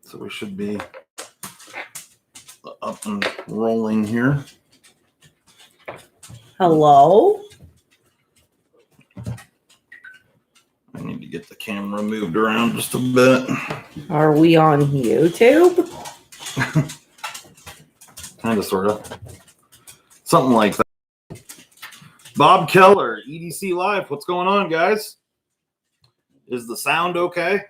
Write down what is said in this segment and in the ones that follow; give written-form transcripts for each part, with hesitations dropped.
So we should be up and rolling here. Hello? I need to get the camera moved around just a bit. Are we on YouTube? Kind of, sort of. Something like that. Bob Keller, EDC Live. What's going on, guys? Is the sound okay?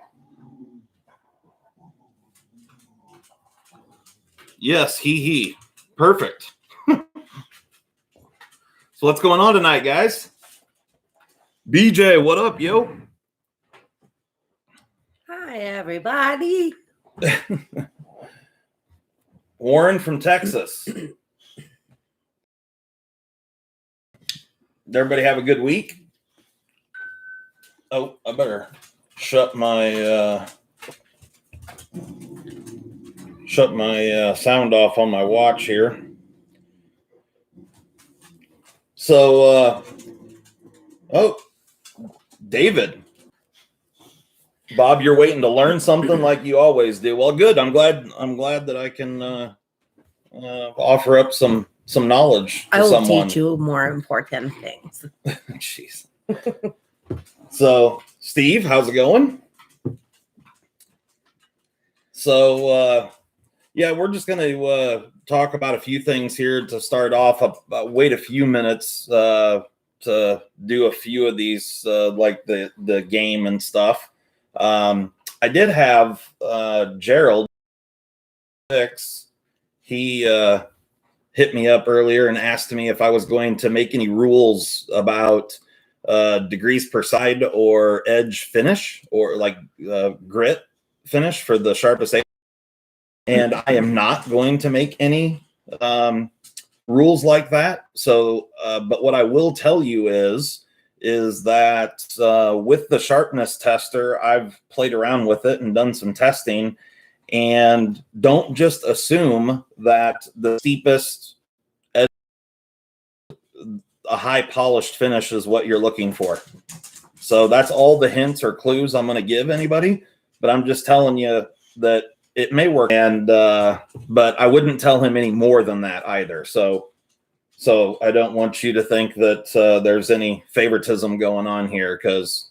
Yes, he. Perfect. So what's going on tonight, guys? BJ, what up, yo? Hi, everybody. Warren from Texas. Did everybody have a good week? Oh, I better shut my sound off on my watch here. So, oh, David. Bob, you're waiting to learn something like you always do. Well, good. I'm glad that I can offer up some knowledge to I will someone. teach you more important things. Jeez. So, Steve, how's it going? So, yeah, we're just going to talk about a few things here to start off. Wait a few minutes to do a few of these, like the game and stuff. I did have Gerald Fix. He hit me up earlier and asked me if I was going to make any rules about degrees per side or edge finish or like grit finish for the sharpest. And I am not going to make any rules like that. So, but what I will tell you is that with the sharpness tester, I've played around with it and done some testing. And don't just assume that the steepest edge, a high polished finish is what you're looking for. So that's all the hints or clues I'm going to give anybody. But I'm just telling you that it may work. And but I wouldn't tell him any more than that either. So I don't want you to think that there's any favoritism going on here, because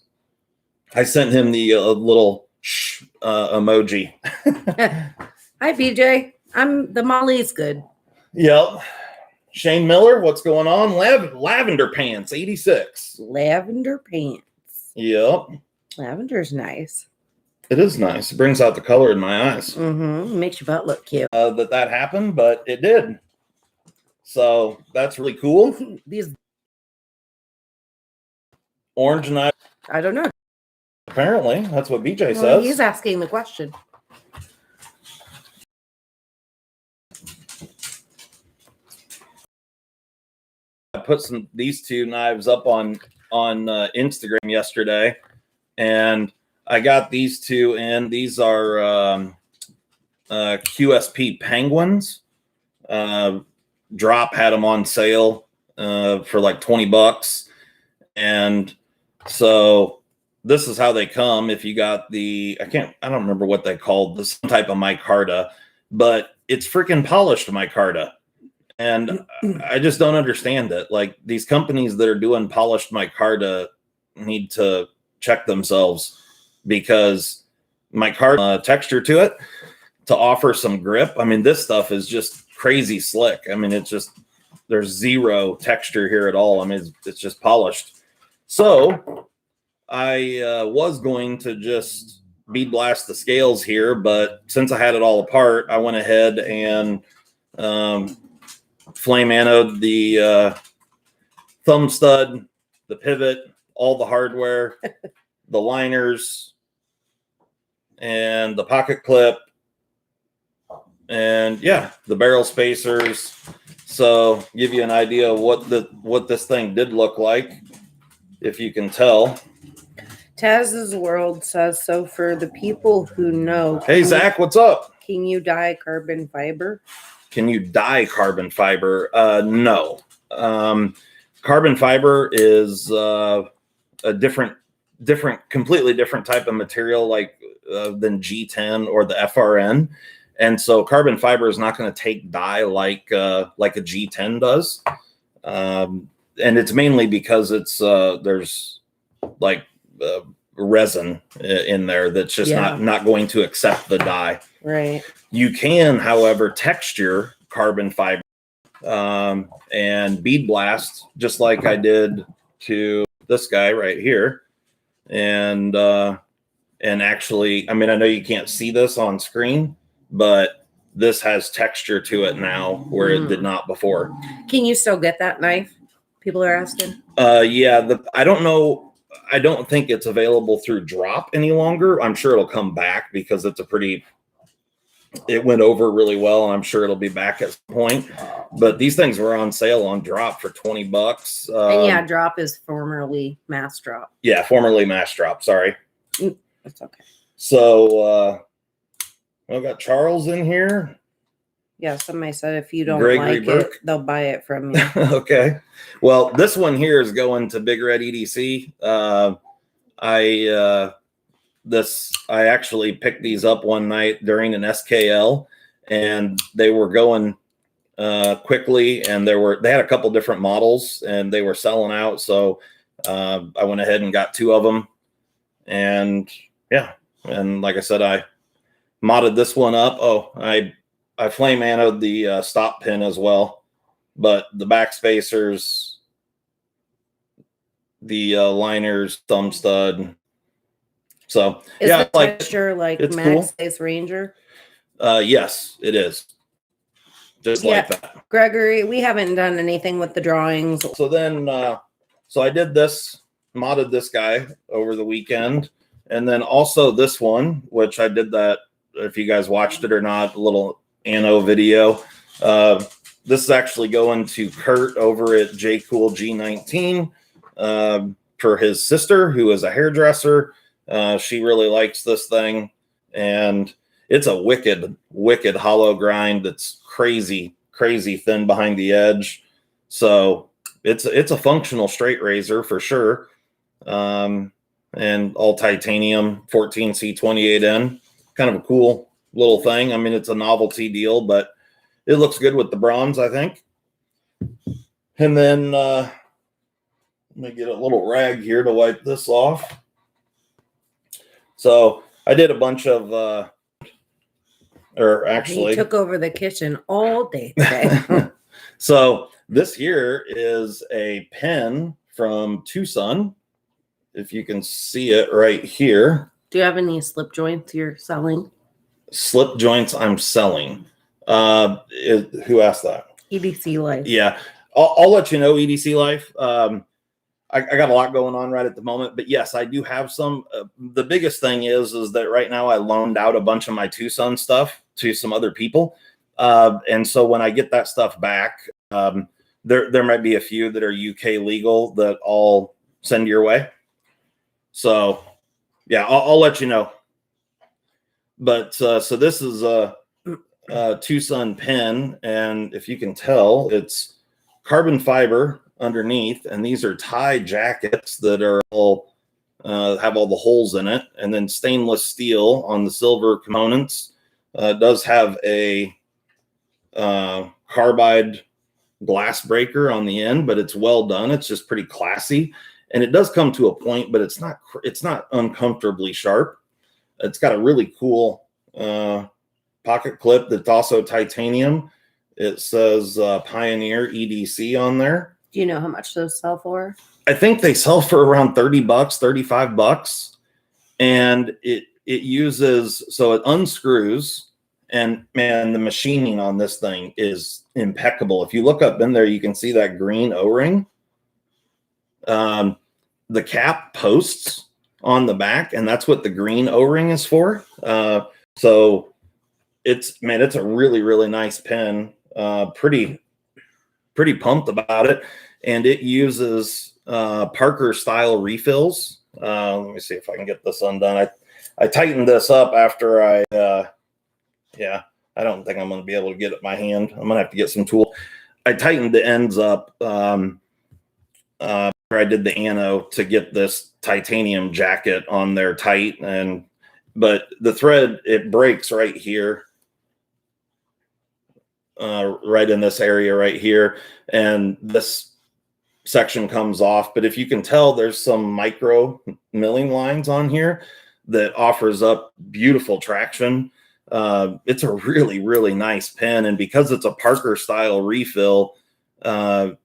I sent him the little emoji. Hi, BJ. The Molly's good. Yep. Shane Miller, what's going on? Lavender pants, 86. Lavender pants. Yep. Lavender's nice. It is nice. It brings out the color in my eyes. Mm-hmm. Makes your butt look cute. That happened, but it did. So that's really cool. These Orange and I don't know. Apparently, that's what BJ Well, says. he's asking the question. I put these two knives up on Instagram yesterday, and I got these two in. These are QSP Penguins. Drop had them on sale for like $20, and so this is how they come. If you got I don't remember what they called this, some type of micarta, but it's freaking polished micarta. And I just don't understand it. Like, these companies that are doing polished micarta need to check themselves, because micarta texture to it to offer some grip. I mean, this stuff is just crazy slick. I mean, it's just, there's zero texture here at all. I mean, it's just polished. So I was going to just bead blast the scales here, but since I had it all apart, I went ahead and flame anode the thumb stud, the pivot, all the hardware, the liners, and the pocket clip, and yeah, the barrel spacers. So give you an idea of what this thing did look like, if you can tell. Taz's World says, so for the people who know. Hey, Zach, what's up? Can you dye carbon fiber? Can you dye carbon fiber? No. Carbon fiber is a different completely different type of material, like than G10 or the FRN. And so carbon fiber is not going to take dye like a G10 does. And it's mainly because it's there's like resin in there that's just not going to accept the dye. Right. You can, however, texture carbon fiber and bead blast, just like I did to this guy right here. And actually, I mean, I know you can't see this on screen, but this has texture to it now where it did not before. Can you still get that knife? People are asking. Yeah, I don't know. I don't think it's available through drop any longer. I'm sure it'll come back because it's it went over really well, and I'm sure it'll be back at some point. But these things were on sale on drop for $20. And yeah, drop is formerly Mass Drop. Yeah, formerly Mass Drop. Sorry. That's okay. So I've got Charles in here. Yeah, somebody said if you don't Gregory like Burke. it, they'll buy it from you. Okay. Well, this one here is going to Big Red EDC. I actually picked these up one night during an SKL, and they were going quickly, and they had a couple different models, and they were selling out. So I went ahead and got 2 of them, and yeah, and like I said, I modded this one up. Oh, I flame anode the stop pin as well, but the back spacers, the liners, thumb stud. So is yeah, the texture like Max cool. Space Ranger? Yes, it is. Just like that. Gregory, we haven't done anything with the drawings. So then, so I did this, modded this guy over the weekend, and then also this one, which I did that, if you guys watched it or not, a little Anno video. This is actually going to Kurt over at JCool G19 for his sister, who is a hairdresser. She really likes this thing, and it's a wicked hollow grind that's crazy thin behind the edge. So it's a functional straight razor for sure. And all titanium, 14C28N, kind of a cool little thing. I mean, it's a novelty deal, but it looks good with the bronze, I think. And then let me get a little rag here to wipe this off. So I did a bunch of or actually he took over the kitchen all day today. So this here is a pen from Tucson, if you can see it right here. Do you have any slip joints you're selling? Slip joints I'm selling. Who asked that? EDC Life. Yeah, I'll let you know, EDC Life. I got a lot going on right at the moment, but yes, I do have some. The biggest thing is that right now I loaned out a bunch of my Tucson stuff to some other people. And so when I get that stuff back, there might be a few that are UK legal that I'll send your way. So yeah, I'll let you know. But so this is a Tucson pen, and if you can tell, it's carbon fiber underneath, and these are tie jackets that are all have all the holes in it, and then stainless steel on the silver components. It does have a carbide glass breaker on the end, but it's well done. It's just pretty classy, and it does come to a point, but it's not uncomfortably sharp. It's got a really cool pocket clip that's also titanium. It says Pioneer EDC on there. Do you know how much those sell for? I think they sell for around $30, $35. And it uses, so it unscrews, and man, the machining on this thing is impeccable. If you look up in there, you can see that green O-ring. The cap posts on the back, and that's what the green O-ring is for. So it's a really, really nice pen. Pretty pumped about it. And it uses Parker style refills. Let me see if I can get this undone. I tightened this up after I don't think I'm going to be able to get it by hand. I'm going to have to get some tool. I tightened the ends up I did the ano to get this titanium jacket on there tight, but the thread, it breaks right here, right in this area right here, and this section comes off. But if you can tell, there's some micro milling lines on here that offers up beautiful traction. It's a really, really nice pen, and because it's a Parker style refill, the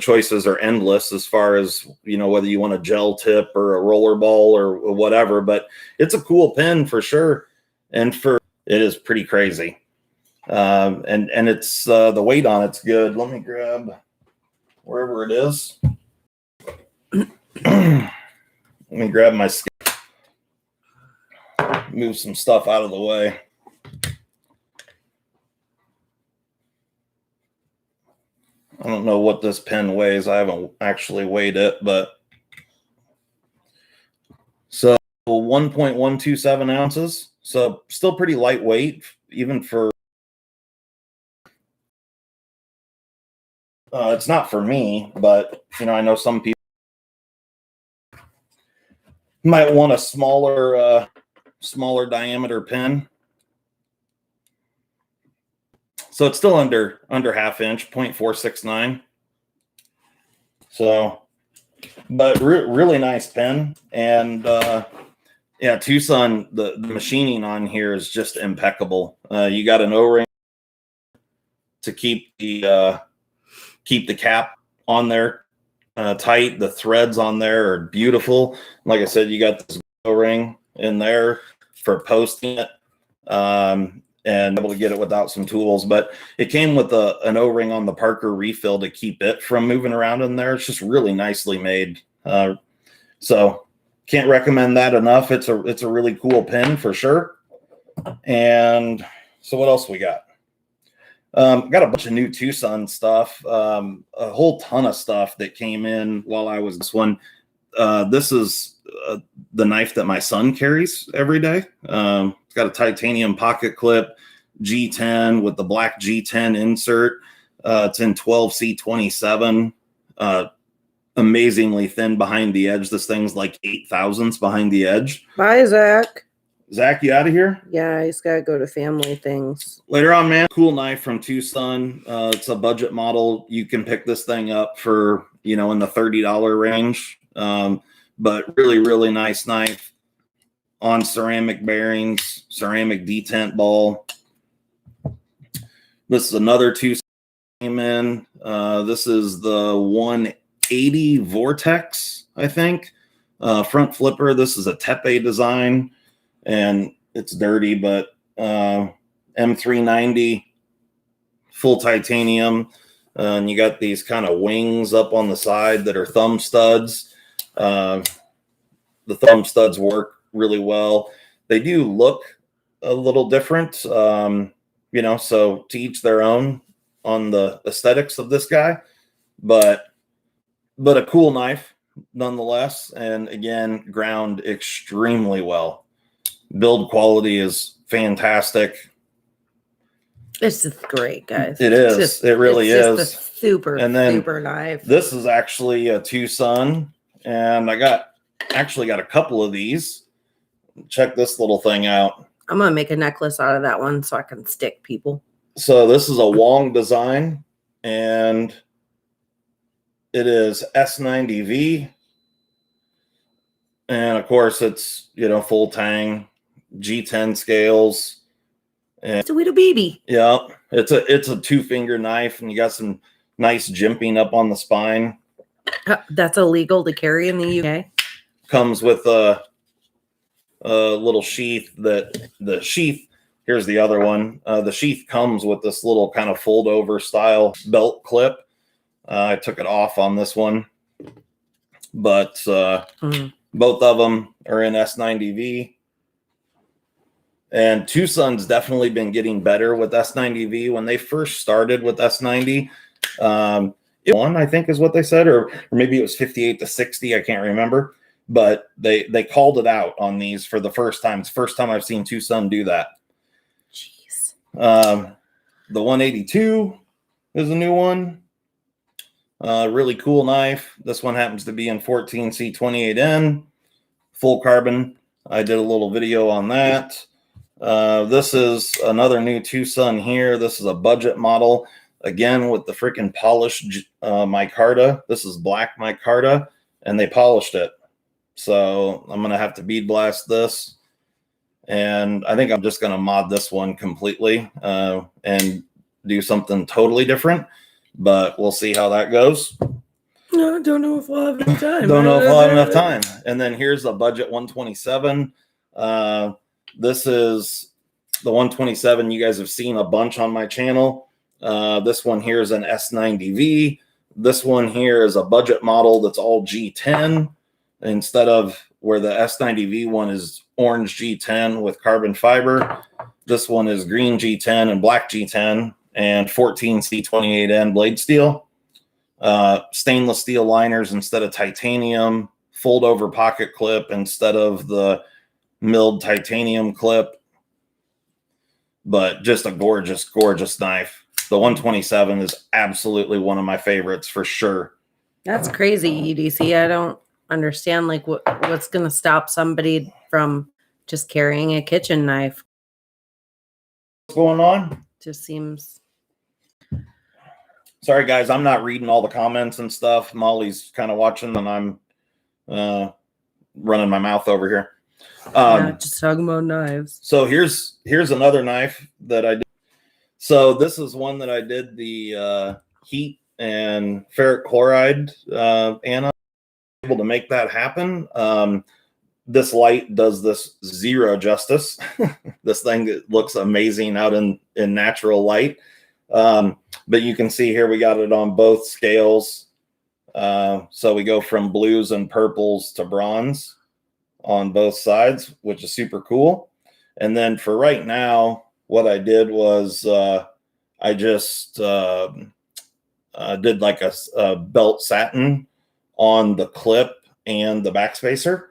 choices are endless as far as, whether you want a gel tip or a roller ball or whatever, but it's a cool pen for sure. And it is pretty crazy. And it's, the weight on it's good. Let me grab wherever it is. Let me grab my move some stuff out of the way. I don't know what this pen weighs. I haven't actually weighed it, but so 1.127 ounces. So still pretty lightweight, even for, it's not for me, but I know some people might want a smaller diameter pen. So it's still under half inch, 0.469. So, but really nice pen. And yeah, Tucson, the machining on here is just impeccable. You got an O-ring to keep the cap on there tight. The threads on there are beautiful. Like I said, you got this O-ring in there for posting it. And able to get it without some tools, but it came with an O-ring on the Parker refill to keep it from moving around in there. It's just really nicely made. So can't recommend that enough. It's a really cool pen for sure. And so what else we got? Got a bunch of new Tucson stuff, a whole ton of stuff that came in while I was this one. This is the knife that my son carries every day. It's got a titanium pocket clip, G10 with the black G10 insert. It's in 12C27. Amazingly thin behind the edge. This thing's like 8 thousandths behind the edge. Bye, Zach. Zach, you out of here? Yeah, he's got to go to family things. Later on, man. Cool knife from Tucson. It's a budget model. You can pick this thing up for, in the $30 range. But really, really nice knife on ceramic bearings, ceramic detent ball. This is another Tucson came in. This is the 180 Vortex, I think. Front flipper. This is a Tepe design, and it's dirty, but M390 full titanium. And you got these kind of wings up on the side that are thumb studs. The thumb studs work really well. They do look a little different, so to each their own on the aesthetics of this guy, but a cool knife nonetheless. And again, ground extremely well. Build quality is fantastic. This is great, guys. It is. It really is. Just a super knife. This is actually a Tucson, and I actually got a couple of these. Check this little thing out. I'm gonna make a necklace out of that one so I can stick people. So this is a Wong design, and it is S90V, and of course it's full tang, G10 scales. And it's a little baby. Yeah, it's a 2-finger knife, and you got some nice jimping up on the spine. That's illegal to carry in the UK. Comes with a little sheath. The sheath, here's the other one. The sheath comes with this little kind of fold over style belt clip. I took it off on this one, but both of them are in S90V. And Tucson's definitely been getting better with S90V. When they first started with S90, one, I think is what they said, or maybe it was 58 to 60. I can't remember, but they called it out on these for the first time. It's the first time I've seen Tucson do that. Jeez. The 182 is a new one. Really cool knife. This one happens to be in 14C28N, full carbon. I did a little video on that. This is another new Tucson here. This is a budget model, again with the freaking polished micarta. This is black micarta, and they polished it. So I'm gonna have to bead blast this, and I think I'm just gonna mod this one completely and do something totally different. But we'll see how that goes. No, don't know if we'll have enough time. Don't know if I'll have enough time. And then here's a budget 127. This is the 127 you guys have seen a bunch on my channel. This one here is an S90V. This one here is a budget model that's all G10 instead of where the S90V one is orange G10 with carbon fiber. This one is green G10 and black G10 and 14C28N blade steel. Stainless steel liners instead of titanium, fold over pocket clip instead of the milled titanium clip. But just a gorgeous, gorgeous knife. The 127 is absolutely one of my favorites for sure. That's crazy, EDC. I don't understand like what's going to stop somebody from just carrying a kitchen knife. What's going on? Just seems. Sorry, guys, I'm not reading all the comments and stuff. Molly's kind of watching, and I'm running my mouth over here. Just talking about knives. So here's another knife that I did. So this is one that I did the heat and ferric chloride Anna. Able to make that happen. This light does this zero justice. This thing looks amazing out in natural light. But you can see here we got it on both scales. So we go from blues and purples to bronze on both sides, which is super cool. And then for right now, what I did was I just did like a belt satin on the clip and the backspacer.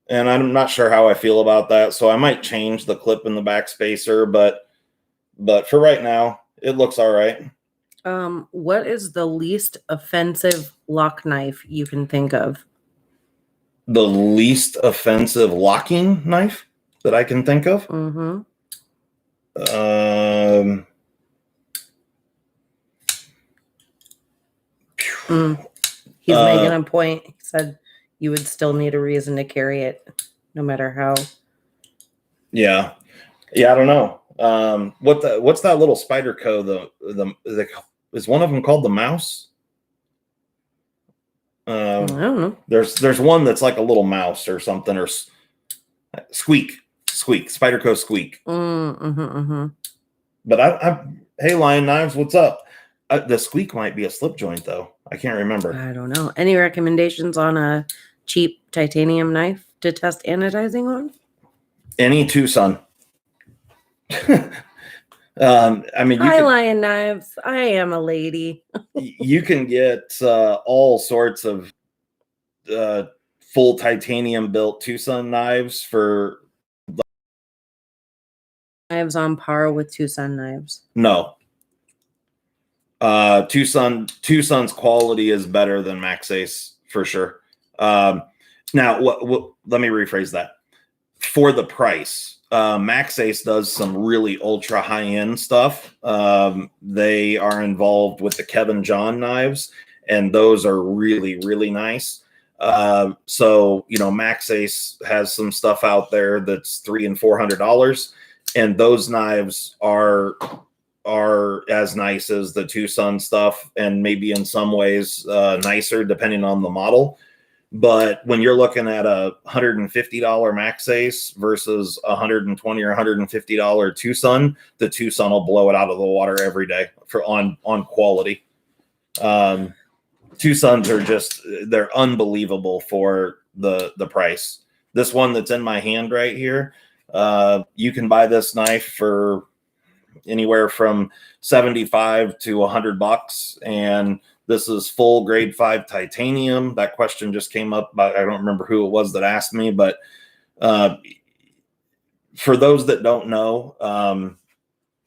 And I'm not sure how I feel about that. So I might change the clip and the backspacer, but for right now, it looks all right. What is the least offensive lock knife you can think of? The least offensive locking knife that I can think of? Mm-hmm. He's making a point. He said you would still need a reason to carry it, no matter how. Yeah, I don't know. What's that little Spyderco? The is one of them called the mouse? I don't know. There's one that's like a little mouse or something, or squeak, Spyderco squeak. But hey, Lion Knives, what's up? The squeak might be a slip joint though. I can't remember. I don't know. Any recommendations on a cheap titanium knife to test anodizing on? Any Tucson. I mean, Lion Knives. I am a lady. You can get all sorts of full titanium built Tucson knives for Knives on par with Tucson knives. No. Tucson's quality is better than Max Ace for sure. Now, let me rephrase that. For the price, Max Ace does some really ultra high-end stuff. They are involved with the Kevin John knives, and those are really, really nice. So, Max Ace has some stuff out there that's $300 and $400, and those knives are as nice as the Tucson stuff, and maybe in some ways nicer depending on the model. But when you're looking at a $150 Max Ace versus $120 or $150 Tucson, the Tucson will blow it out of the water every day on quality. Tucsons are they're unbelievable for the price. This one that's in my hand right here, you can buy this knife for anywhere from $75 to $100, and this is full grade 5 titanium. That question just came up, but I don't remember who it was that asked me. But for those that don't know,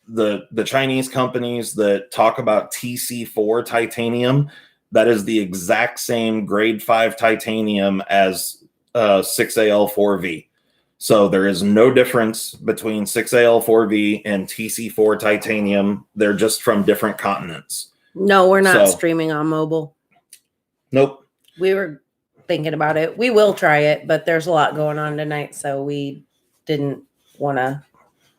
the Chinese companies that talk about TC4 titanium, That is the exact same grade 5 titanium as 6AL4V. So there is no difference between 6AL4V and TC4 titanium. They're just from different continents. No, we're not streaming on mobile. Nope. We were thinking about it. We will try it, but there's a lot going on tonight, so we didn't want to.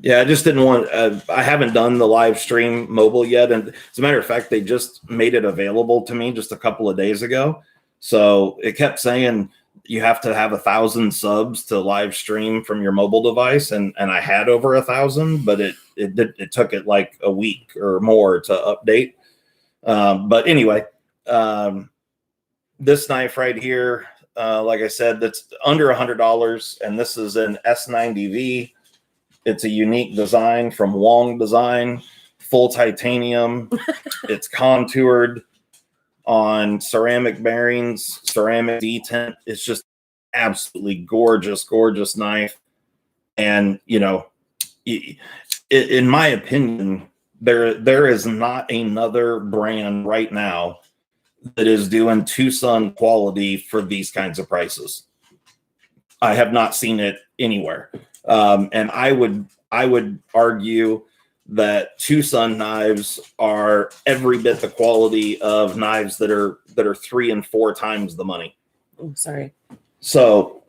Yeah, I just didn't want. I haven't done the live stream mobile yet, and as a matter of fact, they just made it available to me just a couple of days ago. So it kept saying you have to have 1,000 subs to live stream from your mobile device, and I had over 1,000, but it took it like a week or more to update. But anyway, this knife right here, like I said, that's under $100, and this is an S90V. It's a unique design from Wong Design, full titanium. It's contoured on ceramic bearings, ceramic detent. It's just absolutely gorgeous, gorgeous knife. And, you know, in my opinion, there is not another brand right now that is doing Tucson quality for these kinds of prices. I have not seen it anywhere. And I would argue that Tucson knives are every bit the quality of knives that are 3 and 4 times the money. Oh, sorry. So,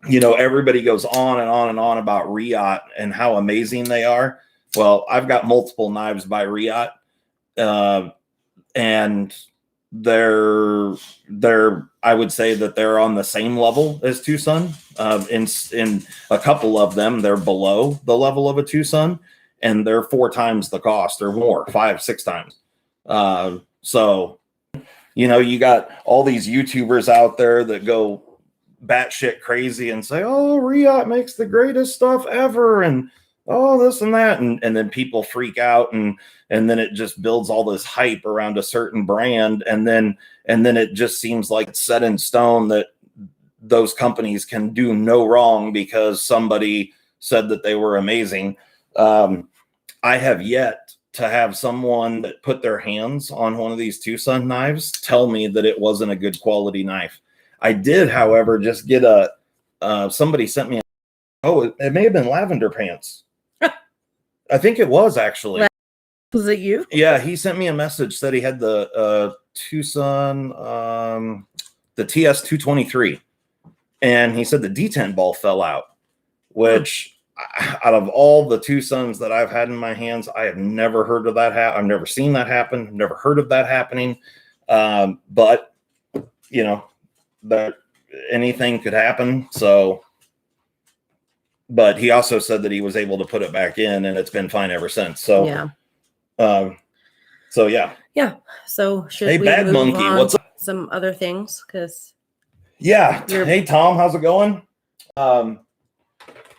you know, everybody goes on and on and on about Riot and how amazing they are. Well, I've got multiple knives by Riot, and they're I would say that they're on the same level as Tucson. In a couple of them, they're below the level of a Tucson, and they're 4 times the cost or more, 5, 6 times. So, you know, you got all these YouTubers out there that go batshit crazy and say, "Oh, Riot makes the greatest stuff ever," and oh, this and that, and then people freak out, and then it just builds all this hype around a certain brand, and then it just seems like it's set in stone that those companies can do no wrong because somebody said that they were amazing. I have yet to have someone that put their hands on one of these Tucson knives tell me that it wasn't a good quality knife. I did, however, just get somebody sent me. It may have been Lavender Pants. I think it was actually. Was it you? Yeah, he sent me a message, said he had the Tucson, the TS223, and he said the detent ball fell out, which out of all the Tucsons that I've had in my hands, I have never heard of that happen. I've never seen that happen. I've never heard of that happening. But you know, that anything could happen. So, but he also said that he was able to put it back in, and it's been fine ever since. So yeah. So yeah. Yeah. So should hey, we Bad move Monkey, on what's up? Some other things? Because yeah. Hey Tom, how's it going?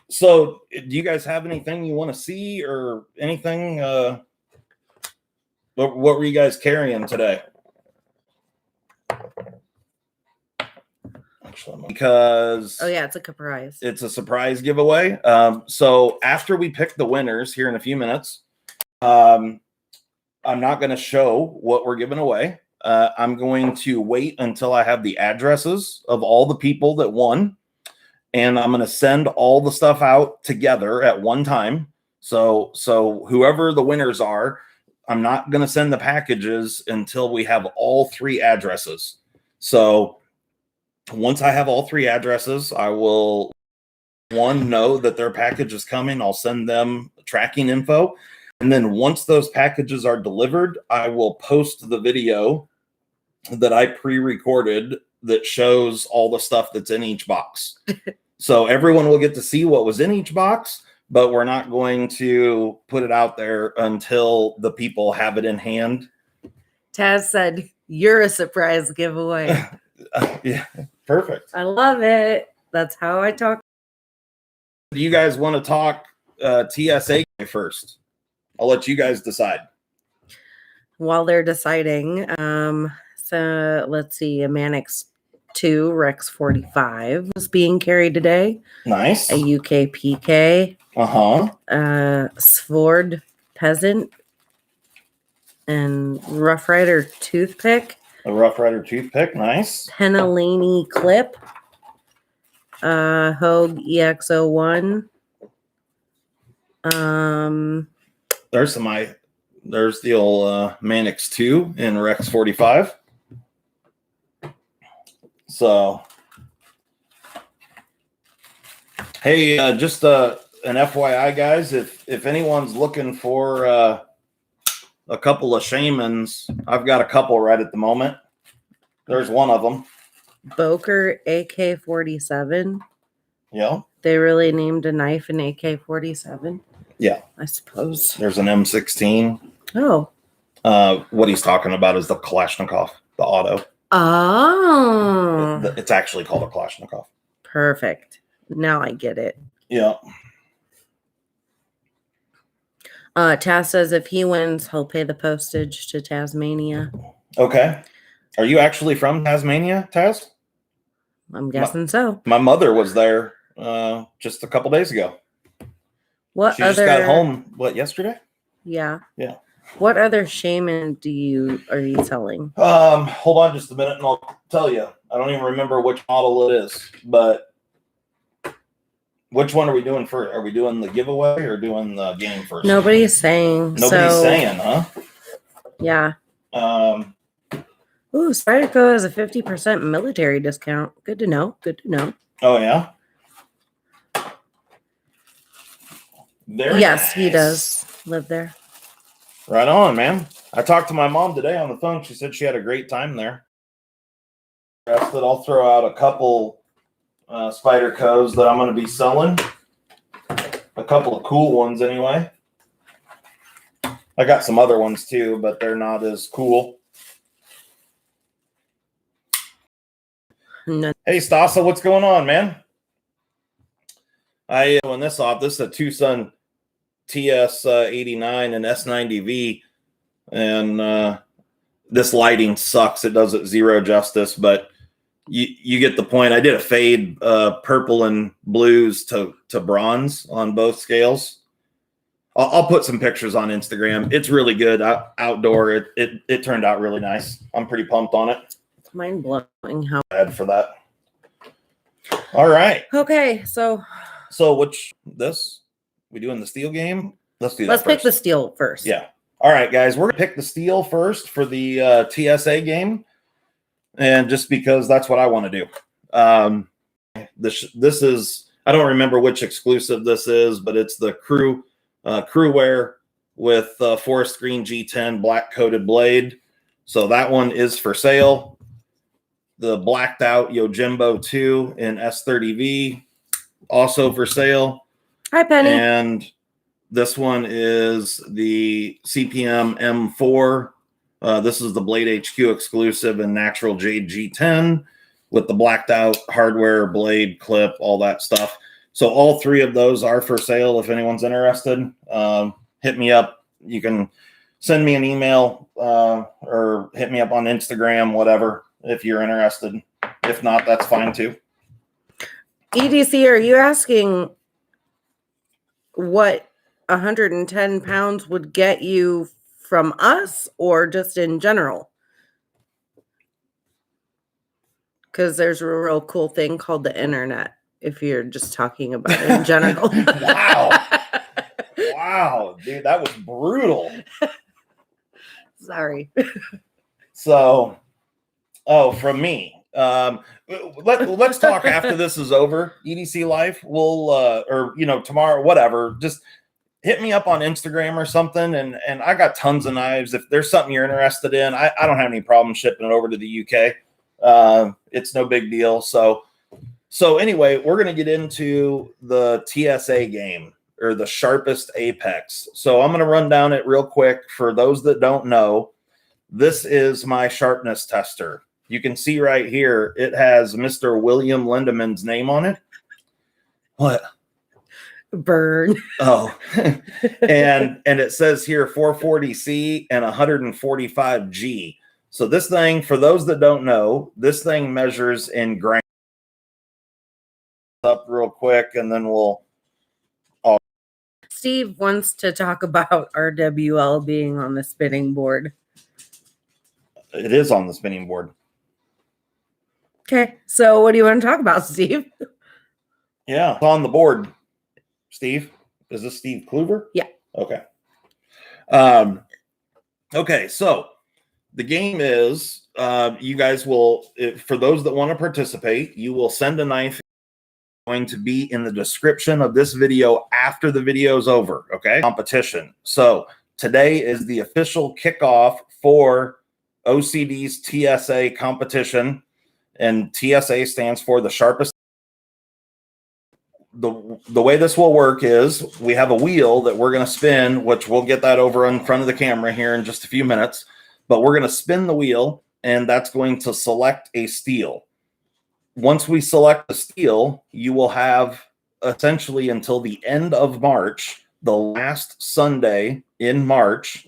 So do you guys have anything you want to see or anything? What were you guys carrying today? Because it's a surprise giveaway. So after we pick the winners here in a few minutes, I'm not going to show what we're giving away. I'm going to wait until I have the addresses of all the people that won, and I'm going to send all the stuff out together at one time. So whoever the winners are, I'm not going to send the packages until we have all 3 addresses. So once I have all 3 addresses, I will know that their package is coming. I'll send them tracking info. And then once those packages are delivered, I will post the video that I pre-recorded that shows all the stuff that's in each box. So everyone will get to see what was in each box, but we're not going to put it out there until the people have it in hand. Taz said, "You're a surprise giveaway." Yeah, perfect. I love it. That's how I talk. Do you guys want to talk TSA first? I'll let you guys decide. While they're deciding, so let's see, a Manix 2 Rex 45 is being carried today. Nice. A UK PK. Svord Peasant and Rough Rider Toothpick. A Rough Rider toothpick, nice. Penalini clip. Hogue EX01. There's the old Manix 2 in Rex 45. So, hey, just an FYI, guys, if anyone's looking for a couple of shamans, I've got a couple right at the moment. There's one of them. Boker AK-47. Yeah. They really named a knife an AK-47. Yeah. I suppose. There's an M16. Oh. What he's talking about is the Kalashnikov, the auto. Oh. It's actually called a Kalashnikov. Perfect. Now I get it. Yeah. Taz says if he wins, he'll pay the postage to Tasmania. Okay. Are you actually from Tasmania, Taz? I'm guessing so. My mother was there just a couple days ago. What she other? Just got home. What, yesterday? Yeah. Yeah. What other shaman are you selling? Hold on just a minute and I'll tell you. I don't even remember which model it is, but which one are we doing first? Are we doing the giveaway or doing the game first? Nobody's saying. Nobody's saying, huh? Yeah. Ooh, Spyderco has a 50% military discount. Good to know. Good to know. Oh, yeah? Very yes, nice. He does live there. Right on, man. I talked to my mom today on the phone. She said she had a great time there. I'll throw out a couple Spydercos that I'm going to be selling. A couple of cool ones anyway. I got some other ones too, but they're not as cool. No. Hey, Stasa, what's going on, man? I doing this off. This is a Tucson TS89 and S90V, and this lighting sucks. It does it zero justice, but you get the point. I did a fade purple and blues to bronze on both scales. I'll put some pictures on Instagram. It's really good outdoor. It turned out really nice. I'm pretty pumped on it. It's mind blowing how Bad for that. All right. Okay, so we doing the steel game? Let's do that. Let's pick the steel first. Yeah. All right, guys. We're gonna pick the steel first for the TSA game, and just because that's what I want to do. This is, I don't remember which exclusive this is, but it's the crew wear with forest green G10 black coated blade. So that one is for sale. The blacked out Yojimbo 2 in S30V, also for sale. Hi, Penny. And this one is the CPM M4. This is the Blade HQ exclusive in natural jade G10 with the blacked out hardware, blade, clip, all that stuff. So all three of those are for sale if anyone's interested. Hit me up. You can send me an email or hit me up on Instagram, whatever, if you're interested. If not, that's fine too. EDC, are you asking what 110 pounds would get you from us or just in general? Because there's a real cool thing called the internet if you're just talking about it in general. Wow, dude, that was brutal. Sorry. So, from me. Let's talk after this is over. EDC Life. We'll or tomorrow, whatever. Just hit me up on Instagram or something, and I got tons of knives. If there's something you're interested in, I don't have any problem shipping it over to the UK. It's no big deal. So anyway, we're gonna get into the TSA game, or the Sharpest Apex. So I'm gonna run down it real quick for those that don't know. This is my sharpness tester. You can see right here, it has Mr. William Lindemann's name on it. What? Burn. Oh, and it says here 440C and 145G. So this thing, for those that don't know, this thing measures in grams. Up real quick, and then we'll. Steve wants to talk about RWL being on the spinning board. It is on the spinning board. Okay, so what do you want to talk about, Steve? Yeah, it's on the board. Steve, is this Steve Kluver? Yeah. Okay. Okay, so the game is you guys will, for those that want to participate, you will send a knife. Going to be in the description of this video after the video is over. Okay, competition. So today is the official kickoff for OCD's TSA competition, and TSA stands for the Sharpest. The way this will work is we have a wheel that we're going to spin, which we'll get that over in front of the camera here in just a few minutes, but we're going to spin the wheel, and that's going to select a steel. Once we select the steel, you will have essentially until the end of March, the last Sunday in March,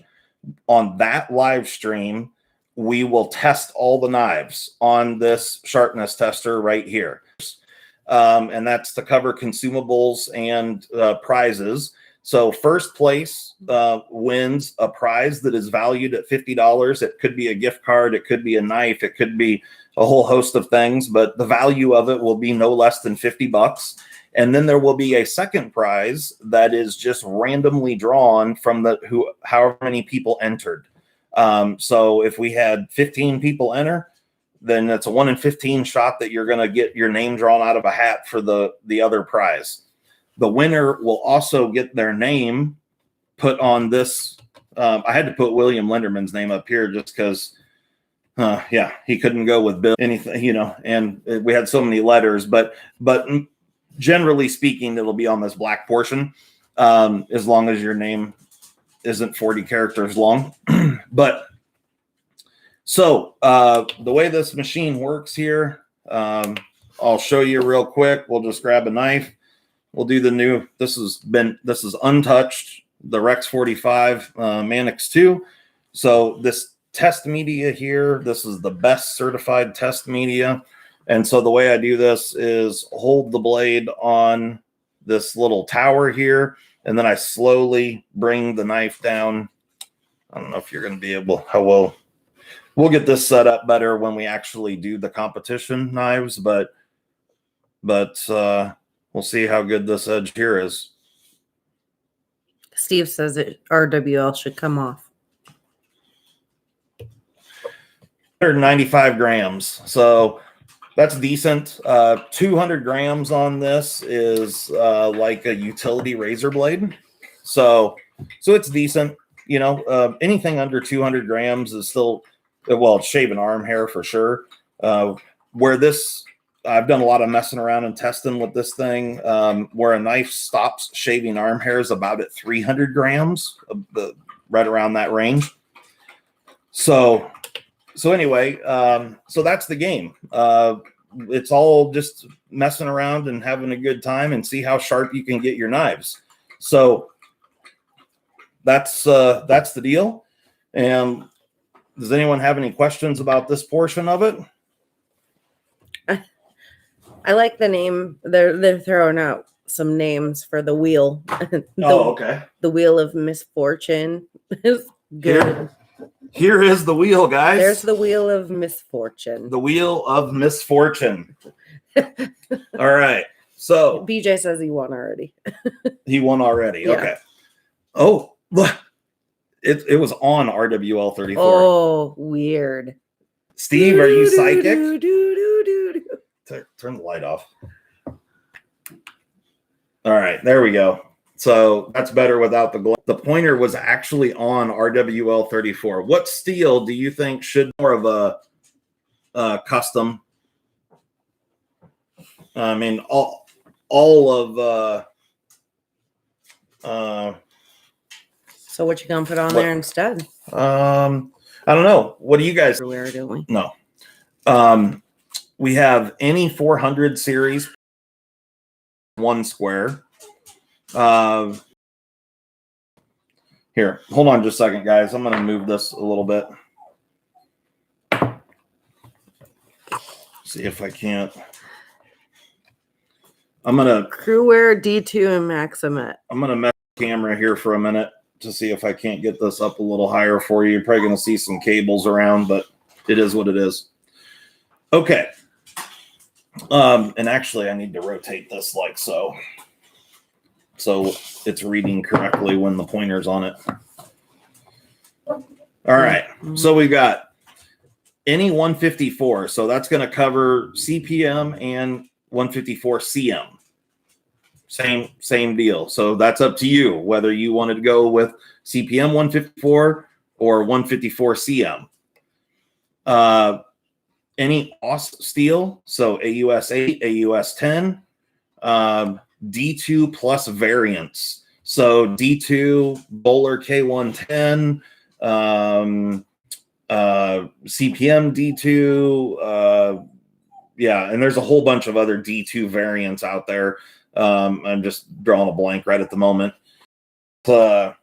on that live stream, we will test all the knives on this sharpness tester right here. And that's to cover consumables and prizes. So first place wins a prize that is valued at $50. It could be a gift card. It could be a knife. It could be a whole host of things, but the value of it will be no less than $50. And then there will be a second prize that is just randomly drawn from however many people entered. So if we had 15 people enter, then it's a 1 in 15 shot that you're going to get your name drawn out of a hat for the other prize. The winner will also get their name put on this. I had to put William Linderman's name up here just because, yeah, he couldn't go with Bill, anything, you know, and we had so many letters, but generally speaking, it'll be on this black portion, as long as your name isn't 40 characters long. But so the way this machine works here, I'll show you real quick. We'll just grab a knife. We'll do the new, this is untouched, the Rex 45 Mannix 2. So this test media here, this is the best certified test media. And so the way I do this is hold the blade on this little tower here, and then I slowly bring the knife down. I don't know if you're going to be able, how well, we'll get this set up better when we actually do the competition knives, but we'll see how good this edge here is. Steve says it RWL should come off. 195 grams. So that's decent. 200 grams on this is like a utility razor blade. So it's decent. You know, anything under 200 grams is still, well, it's shaving arm hair for sure. Where this, I've done a lot of messing around and testing with this thing, where a knife stops shaving arm hairs about at 300 grams, right around that range. So anyway, so that's the game. It's all just messing around and having a good time and see how sharp you can get your knives. So that's the deal. And does anyone have any questions about this portion of it? I like the name. They're throwing out some names for the wheel. Okay. The wheel of misfortune is good. Here is the wheel, guys. There's the wheel of misfortune. The wheel of misfortune. All right. So BJ says he won already. He won already. Yeah. Okay. Oh, look. It was on RWL 34. Oh, weird. Steve, are you psychic? Turn the light off. All right, there we go. So that's better without the glow. The pointer was actually on RWL 34. What steel do you think should more of a custom? I mean, all of So what you gonna put on there instead? I don't know. What do you guys? Everywhere, don't we? No. We have any 400 series, 1 square. Here, hold on just a second, guys. I'm going to move this a little bit. See if I can't. I'm going to Crewwear D2 and Maximet. I'm going to mess the camera here for a minute to see if I can't get this up a little higher for you. You're probably going to see some cables around, but it is what it is. Okay. And actually I need to rotate this like so it's reading correctly when the pointer's on it. All right. So we got any 154. So that's going to cover CPM and 154 CM. Same deal. So that's up to you whether you wanted to go with CPM 154 or 154 CM. Any OS steel, so AUS 8, AUS 10, D2 plus variants. So D2, Bowler K110, CPM D2, yeah, and there's a whole bunch of other D2 variants out there. I'm just drawing a blank right at the moment. Yeah,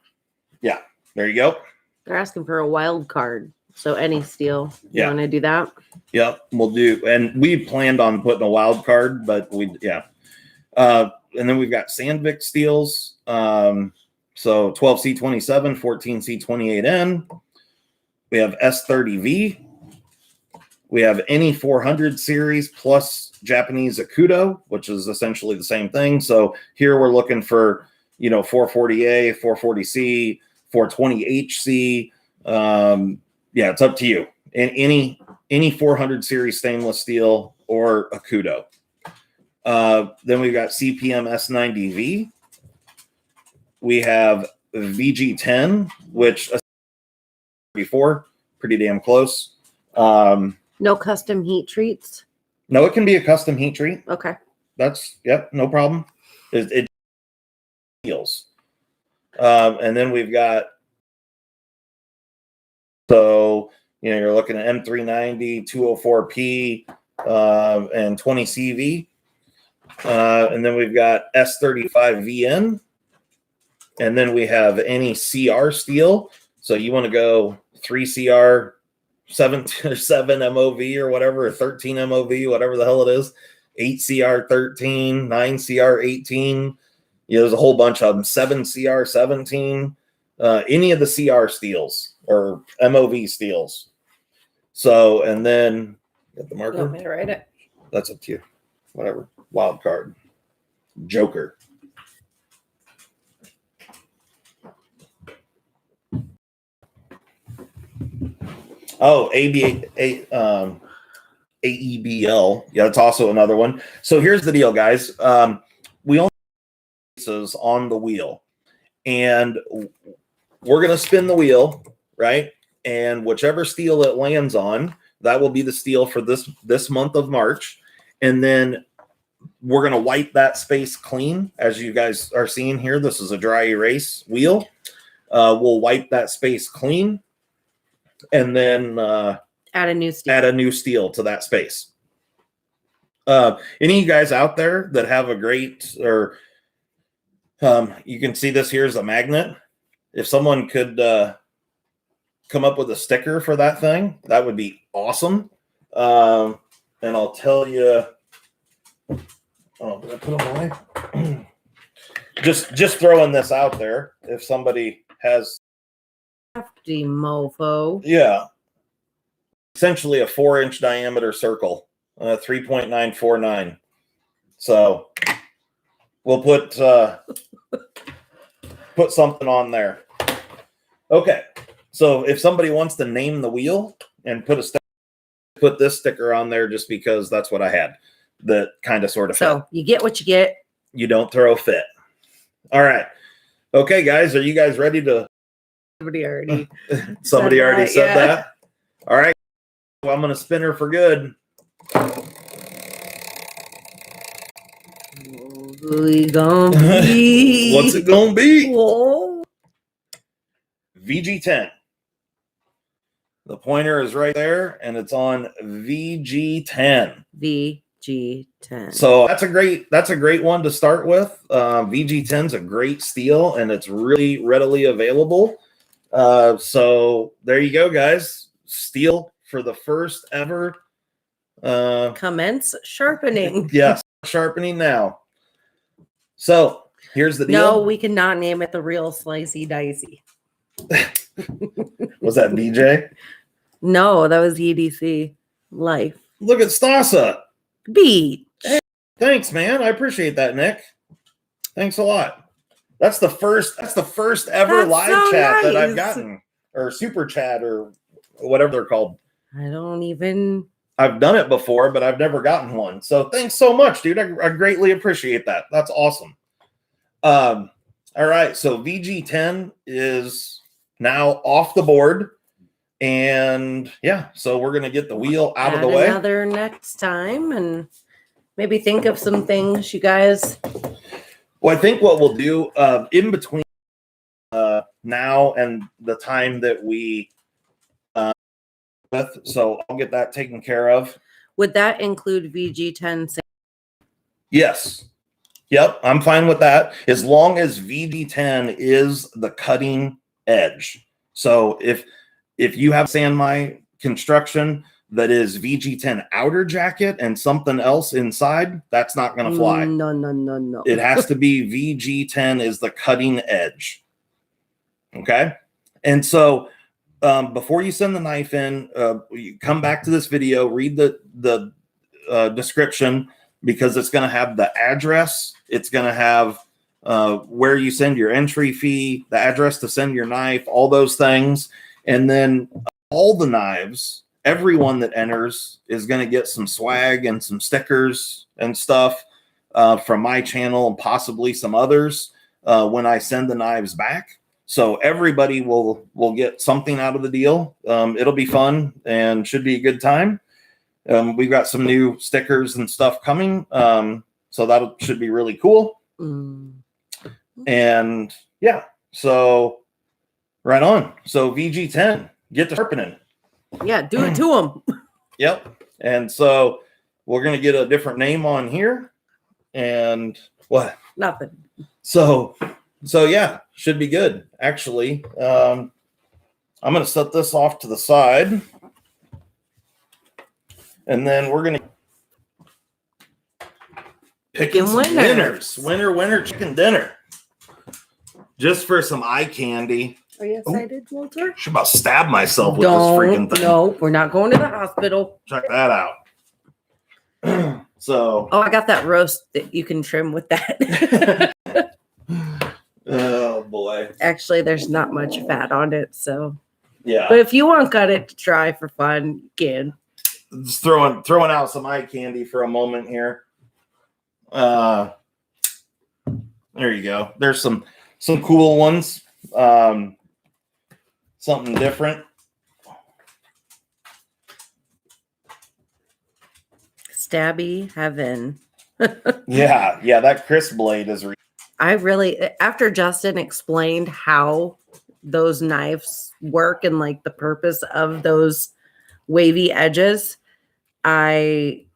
there you go. They're asking for a wild card. So any steel. You Yeah. want to do that? Yep, we'll do. And we planned on putting a wild card, but yeah. And then we've got Sandvik steels. So 12C27, 14C28N. We have S30V. We have any 400 series plus Japanese Akudo, which is essentially the same thing. So here we're looking for, 440A, 440C, 420HC. Yeah, it's up to you. And any 400 series stainless steel or Akudo. Then we've got CPM S90V. We have VG10, which before pretty damn close. No custom heat treats. No, it can be a custom heat treat. Okay. No problem. It feels. And then we've got, so you're looking at M390, 204P, and 20CV. And then we've got S35VN. And then we have any CR steel. So you want to go 3CR, 7 MOV or whatever, or 13 MOV, whatever the hell it is, 8CR 13, 9CR 18. There's a whole bunch of them, 7CR 17, any of the CR steels or MOV steels. So, and then get the marker. You want me to write it? That's up to you. Whatever. Wild card. Joker. Oh, AEBL. Yeah, that's also another one. So here's the deal, guys. We only have on the wheel, and we're going to spin the wheel, right? And whichever steel it lands on, that will be the steel for this month of March. And then we're going to wipe that space clean. As you guys are seeing here, this is a dry erase wheel. We'll wipe that space clean. And then add a new steel to that space. Any of you guys out there that have a great, or you can see this here is a magnet. If someone could come up with a sticker for that thing, that would be awesome. And I'll tell you. Oh, did I put them away? just throwing this out there. If somebody has. Hefty mofo. Yeah. Essentially a 4-inch diameter circle, 3.949. So we'll put something on there. Okay. So if somebody wants to name the wheel and put this sticker on there, just because that's what I had that kind of sort of fit. So you get what you get. You don't throw a fit. All right. Okay, guys, are you guys ready to? Somebody already said that. All right. Well, I'm going to spin her for good. We gonna be. What's it going to be? Whoa. VG10. The pointer is right there, and it's on VG10. VG10. So that's a great one to start with. VG10 is a great steel, and it's really readily available. So there you go, guys. Steel for the first ever. Commence sharpening. Yes, sharpening now. So here's the deal. No, we cannot name it the real slicey dicey. Was that BJ? No, that was EDC Life Look at Stasa. Beach. Thanks, man. I appreciate that, Nick. Thanks a lot. That's the first ever That's live so chat that I've nice. gotten, or super chat, or whatever they're called. I don't even. I've done it before, but I've never gotten one. So thanks so much, dude. I greatly appreciate that. That's awesome. All right. So VG10 is now off the board. And yeah, so we're going to get the wheel out of the way. Another next time and maybe think of some things you guys. Well, I think what we'll do in between now and the time that we so I'll get that taken care of. Would that include VG10? Yes. Yep, I'm fine with that as long as VG10 is the cutting edge. So if you have San Mai construction that is VG10 outer jacket and something else inside, that's not going to fly. No. It has to be VG10 is the cutting edge. Okay. And so before you send the knife in, you come back to this video, read the description, because it's going to have the address. It's going to have where you send your entry fee, the address to send your knife, all those things. And then all the knives, everyone that enters is going to get some swag and some stickers and stuff from my channel and possibly some others when I send the knives back. So everybody will get something out of the deal. It'll be fun and should be a good time. We've got some new stickers and stuff coming. So that should be really cool. And yeah, so right on. So VG10, get to sharpening. Yeah, do it to them. Yep. And so we're going to get a different name on here. And what? Nothing. So yeah, should be good. Actually, I'm going to set this off to the side. And then we're going to pick some winners. Winner chicken dinner. Just for some eye candy. Are you excited, Walter? I should about stab myself with this freaking thing. No, we're not going to the hospital. Check that out. So. Oh, I got that roast that you can trim with that. Oh boy. Actually, there's not much fat on it, so. Yeah. But if you want cut it to try for fun, you can. Just throwing out some eye candy for a moment here. There you go. There's some cool ones. Something different. Stabby heaven. Yeah, that crisp blade is. I really, after Justin explained how those knives work and like the purpose of those wavy edges, I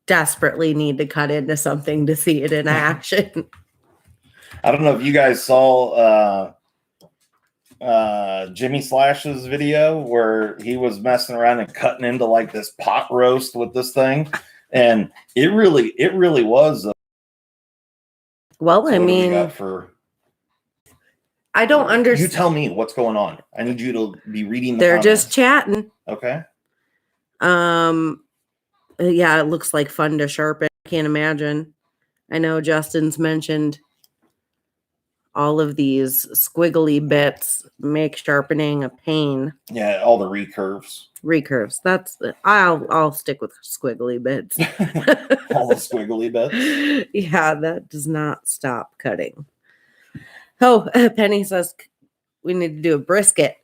desperately need to cut into something to see it in action. I don't know if you guys saw Jimmy Slash's video where he was messing around and cutting into like this pot roast with this thing, and it really was. Well, I mean, I don't understand. You tell me what's going on. I need you to be reading. They're just chatting. Okay. Yeah, it looks like fun to sharpen. I can't imagine. I know Justin's mentioned all of these squiggly bits make sharpening a pain. Yeah, all the recurves. That's I'll stick with squiggly bits. All the squiggly bits. Yeah, that does not stop cutting. Oh, Penny says we need to do a brisket.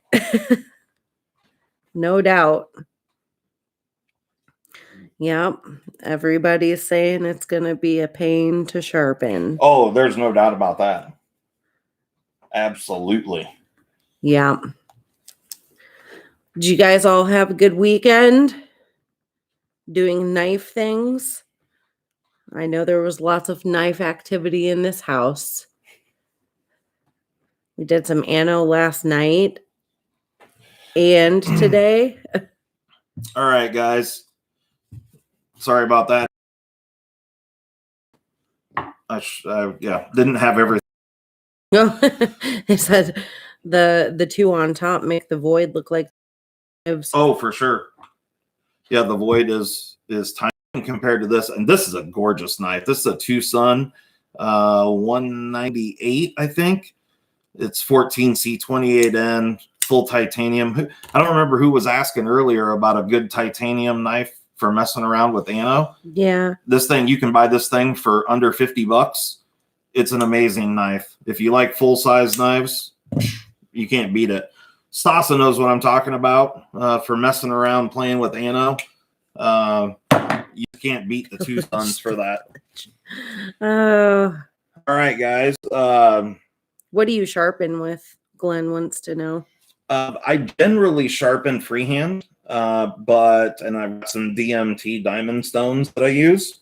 No doubt. Yep. Everybody's saying it's going to be a pain to sharpen. Oh, there's no doubt about that. Absolutely. Yeah. Did you guys all have a good weekend doing knife things? I know there was lots of knife activity in this house. We did some anno last night and today. All right, guys. Sorry about that. I didn't have everything. No, they said the two on top make the void look like Oh, for sure. Yeah, the Void is tiny compared to this, and this is a gorgeous knife. This is a Tucson 198, I think. It's 14C 28N, full titanium. I don't remember who was asking earlier about a good titanium knife for messing around with ano. Yeah. This thing, you can buy this thing for under $50. It's an amazing knife. If you like full-size knives, you can't beat it. Stasa knows what I'm talking about for messing around playing with ano. You can't beat the Tucsons for that. Oh. All right, guys. What do you sharpen with? Glenn wants to know. I generally sharpen freehand, and I've got some DMT diamond stones that I use.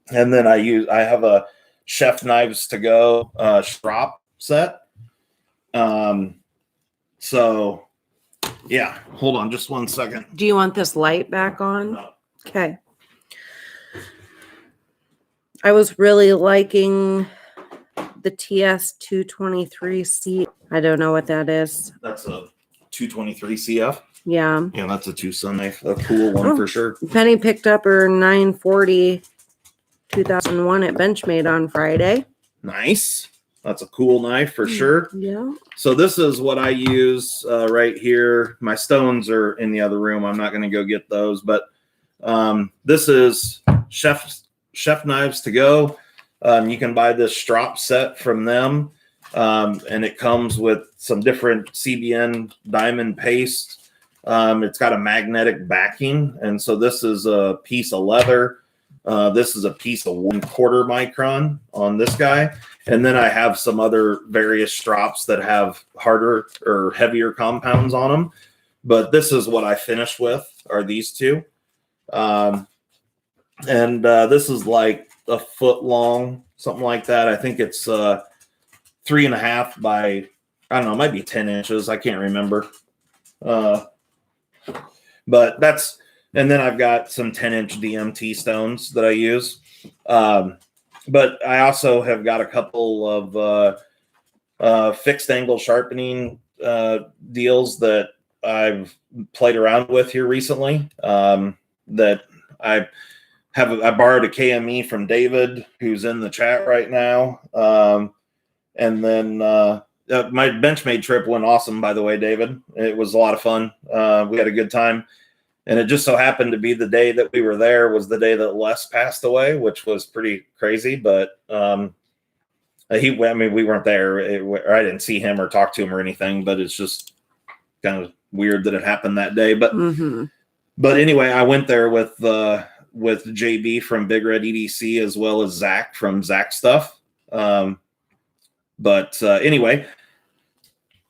And then I have a Chef Knives to Go strop set. So yeah, hold on just one second. Do you want this light back on? No. Okay. I was really liking the TS223C. I don't know what that is. That's a 223 CF. Yeah. Yeah, that's a Tucson knife. A cool one for sure. Penny picked up her 940 2001 at Benchmade on Friday. Nice. That's a cool knife for sure. Yeah. So this is what I use right here. My stones are in the other room. I'm not going to go get those, but this is Chef Knives to Go. You can buy this strop set from them, and it comes with some different CBN diamond paste. It's got a magnetic backing, and so this is a piece of leather. This is a piece of 1/4 micron on this guy. And then I have some other various strops that have harder or heavier compounds on them. But this is what I finished with, are these two. This is like a foot long, something like that. I think it's 3.5 by, I don't know, it might be 10 inches. I can't remember. But that's, and then I've got some 10-inch DMT stones that I use. But I also have got a couple of fixed angle sharpening deals that I've played around with here recently. That I borrowed a KME from David, who's in the chat right now. And then my Benchmade trip went awesome, by the way, David. It was a lot of fun. We had a good time. And it just so happened to be the day that we were there was the day that Les passed away, which was pretty crazy. But we weren't there. I didn't see him or talk to him or anything. But it's just kind of weird that it happened that day. But but anyway, I went there with JB from Big Red EDC as well as Zach from Zach Stuff. Anyway,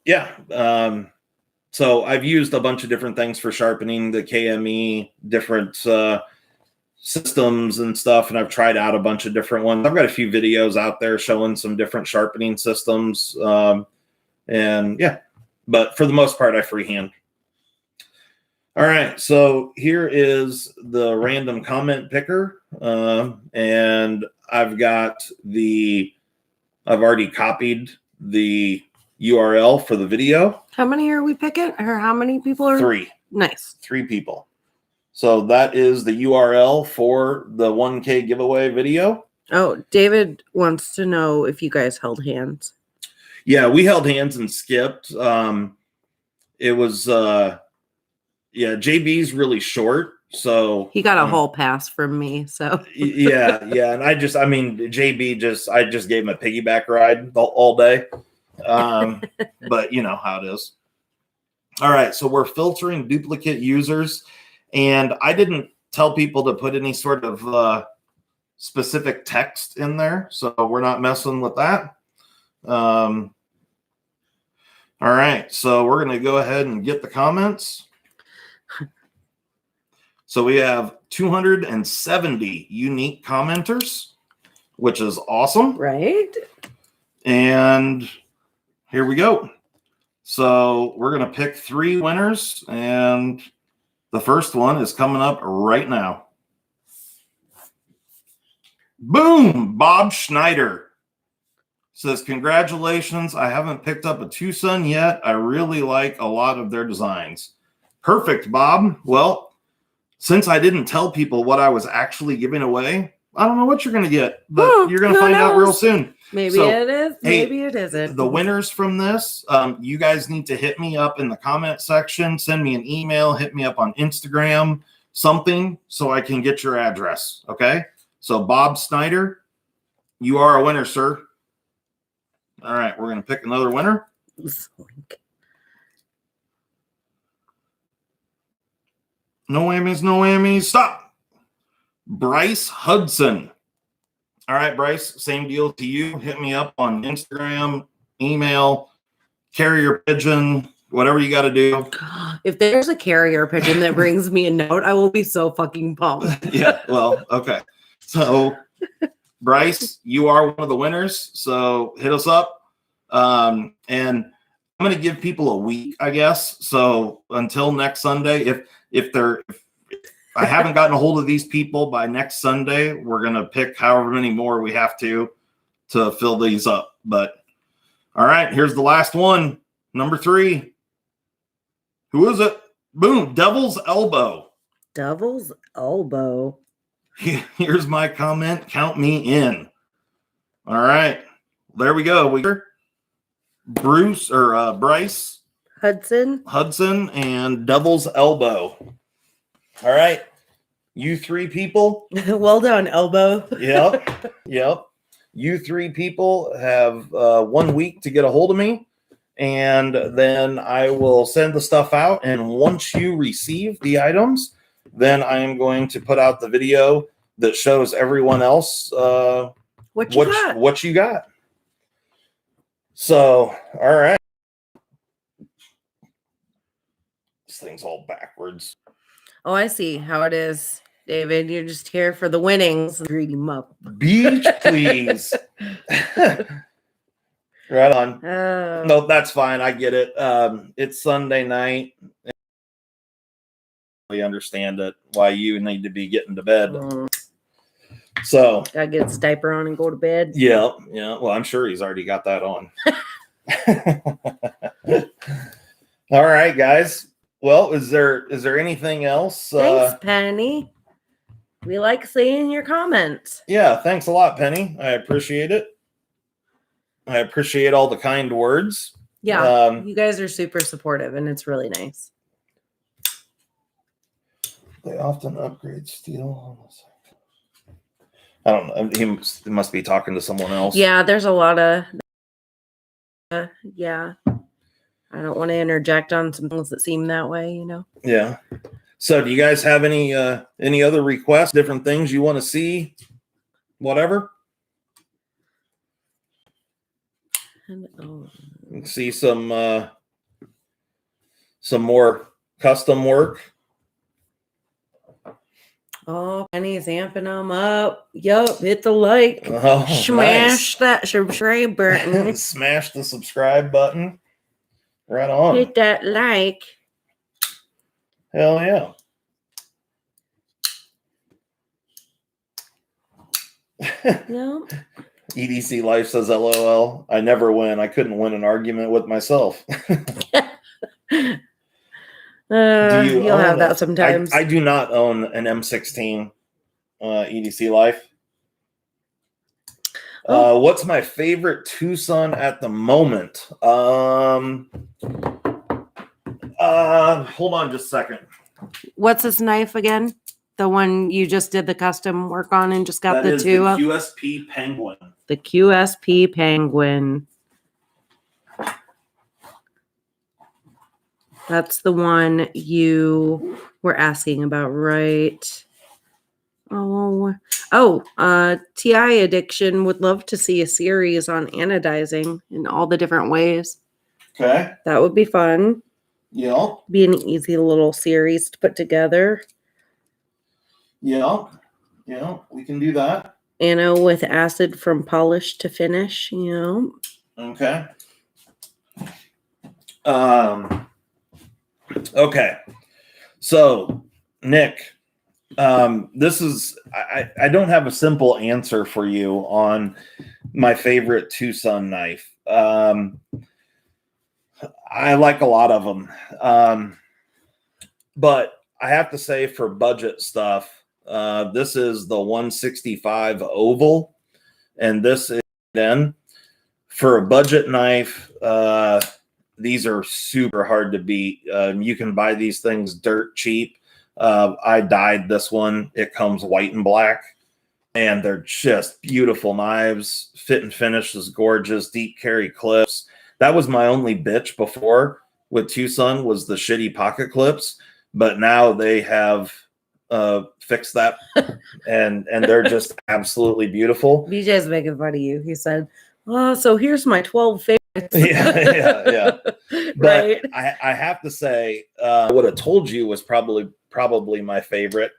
yeah. So I've used a bunch of different things for sharpening, the KME, different systems and stuff, and I've tried out a bunch of different ones. I've got a few videos out there showing some different sharpening systems, and yeah, but for the most part, I freehand. All right, so here is the random comment picker, and I've already copied the URL for the video. How many are we picking? Or how many people are? 3. Nice. 3 people. So that is the URL for the 1K giveaway video. Oh, David wants to know if you guys held hands. Yeah, we held hands and skipped. It was JB's really short, so he got a hall pass from me. So yeah, and I just gave him a piggyback ride all day. But you know how it is. All right, so we're filtering duplicate users, and I didn't tell people to put any sort of specific text in there, so we're not messing with that. All right, so we're going to go ahead and get the comments. So we have 270 unique commenters, which is awesome. Right. And here we go. So we're going to pick 3 winners, and the first one is coming up right now. Boom! Bob Schneider says, congratulations. I haven't picked up a Tucson yet. I really like a lot of their designs. Perfect, Bob. Well, since I didn't tell people what I was actually giving away, I don't know what you're going to get, but you're going to find out real soon. Maybe it is. Maybe it isn't. The winners from this, you guys need to hit me up in the comment section, send me an email, hit me up on Instagram, something so I can get your address. Okay. So Bob Snyder, you are a winner, sir. All right. We're going to pick another winner. No whammies, no whammies. Stop. Bryce Hudson. All right, Bryce, same deal to you. Hit me up on Instagram, email, carrier pigeon, whatever you got to do. If there's a carrier pigeon that brings me a note, I will be so fucking pumped. Yeah, well, okay. So, Bryce, you are one of the winners. So hit us up. And I'm going to give people a week, I guess. So until next Sunday, if I haven't gotten a hold of these people by next Sunday, we're going to pick however many more we have to fill these up. But all right, here's the last one. Number 3. Who is it? Boom. Devil's Elbow. Devil's Elbow. Here's my comment. Count me in. All right. There we go. Bryce Hudson and Devil's Elbow. All right. You 3 people. Well done, Elbow. Yep. You 3 people have 1 week to get a hold of me, and then I will send the stuff out. And once you receive the items, then I am going to put out the video that shows everyone else what you got. So, all right. This thing's all backwards. Oh, I see how it is, David. You're just here for the winnings. Read them up. Beach, please. Right on. No, that's fine. I get it. It's Sunday night. We understand it. Why you need to be getting to bed. So gotta get his diaper on and go to bed. Yeah. Well, I'm sure he's already got that on. All right, guys. Well, is there anything else? Thanks, Penny. We like seeing your comments. Yeah, thanks a lot, Penny. I appreciate it. I appreciate all the kind words. Yeah, you guys are super supportive, and it's really nice. They often upgrade steel. I don't know. He must be talking to someone else. Yeah, there's a lot of... yeah. I don't want to interject on some things that seem that way, you know? Yeah. So do you guys have any other requests, different things you want to see? Whatever? See some more custom work. Oh, Penny's amping them up. Yup, hit the like. Oh, smash that subscribe button. Smash the subscribe button. Right on. Hit that like. Hell yeah. Yep. EDC Life says LOL. I never win. I couldn't win an argument with myself. You'll have that sometimes. I do not own an M16 EDC Life. What's my favorite Tucson at the moment? Hold on just a second. What's this knife again? The one you just did the custom work on and just got the 2 up? The QSP Penguin. The QSP Penguin. That's the one you were asking about, right? TI Addiction would love to see a series on anodizing in all the different ways. Okay. That would be fun. Yeah. Be an easy little series to put together. Yeah. Yeah, we can do that. With acid from polish to finish, Okay. Okay. So, Nick, this is I don't have a simple answer for you on my favorite Tucson knife. I like a lot of them. But I have to say, for budget stuff, this is the 165 oval, and this is then for a budget knife. These are super hard to beat. You can buy these things dirt cheap. I dyed this one. It comes white and black, and they're just beautiful knives. Fit and finish is gorgeous. Deep carry clips. That was my only bitch before with Tucson, was the shitty pocket clips, but now they have fixed that, and they're just absolutely beautiful. BJ's making fun of you. He said, "Oh, so here's my 12 favorites." yeah. But Right. I have to say, I would have told you was probably my favorite.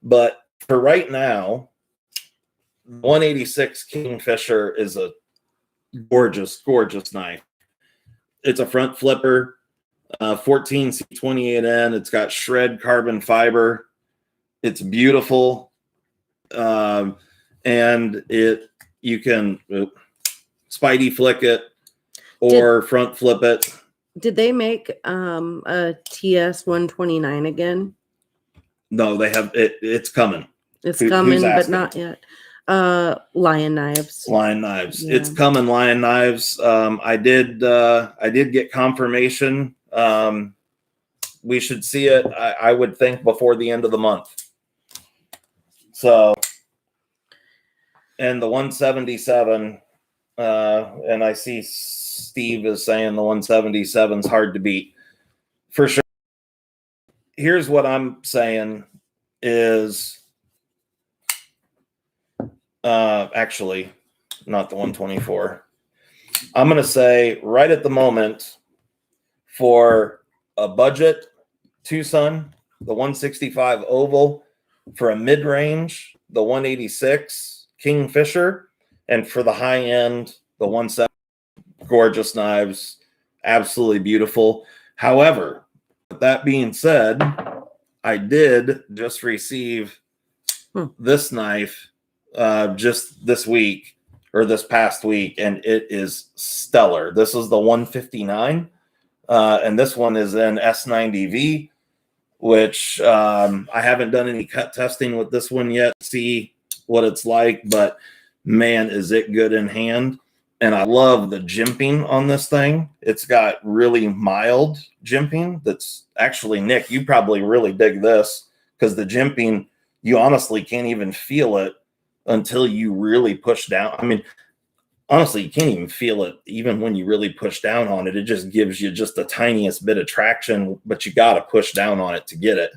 But for right now, 186 Kingfisher is a gorgeous knife. It's a front flipper, 14C28N. It's got shred carbon fiber. It's beautiful, and you can Spidey flick it or front flip it. Did they make a TS 129 again? No, they have it. It's coming. It's coming, but not yet. Lion knives. Yeah. It's coming. Lion knives. I did get confirmation. We should see it, I would think, before the end of the month. So, and the 177, and I see Steve is saying the 177 is hard to beat for sure. Here's what I'm saying is, actually, not the 124. I'm going to say right at the moment, for a budget Tucson, the 165 oval, for a mid-range, the 186 Kingfisher, and for the high end, the 170. Gorgeous knives, absolutely beautiful. However, with that being said, I did just receive this knife just this week, or this past week, and it is stellar. This is the 159, and this one is in S90V, which I haven't done any cut testing with this one yet to see what it's like, but man, is it good in hand. And I love the jimping on this thing. It's got really mild jimping. That's actually, Nick, you probably really dig this, because the jimping, you honestly can't even feel it until you really push down. I mean, honestly, you can't even feel it even when you really push down on it. It just gives you just the tiniest bit of traction, but you got to push down on it to get it.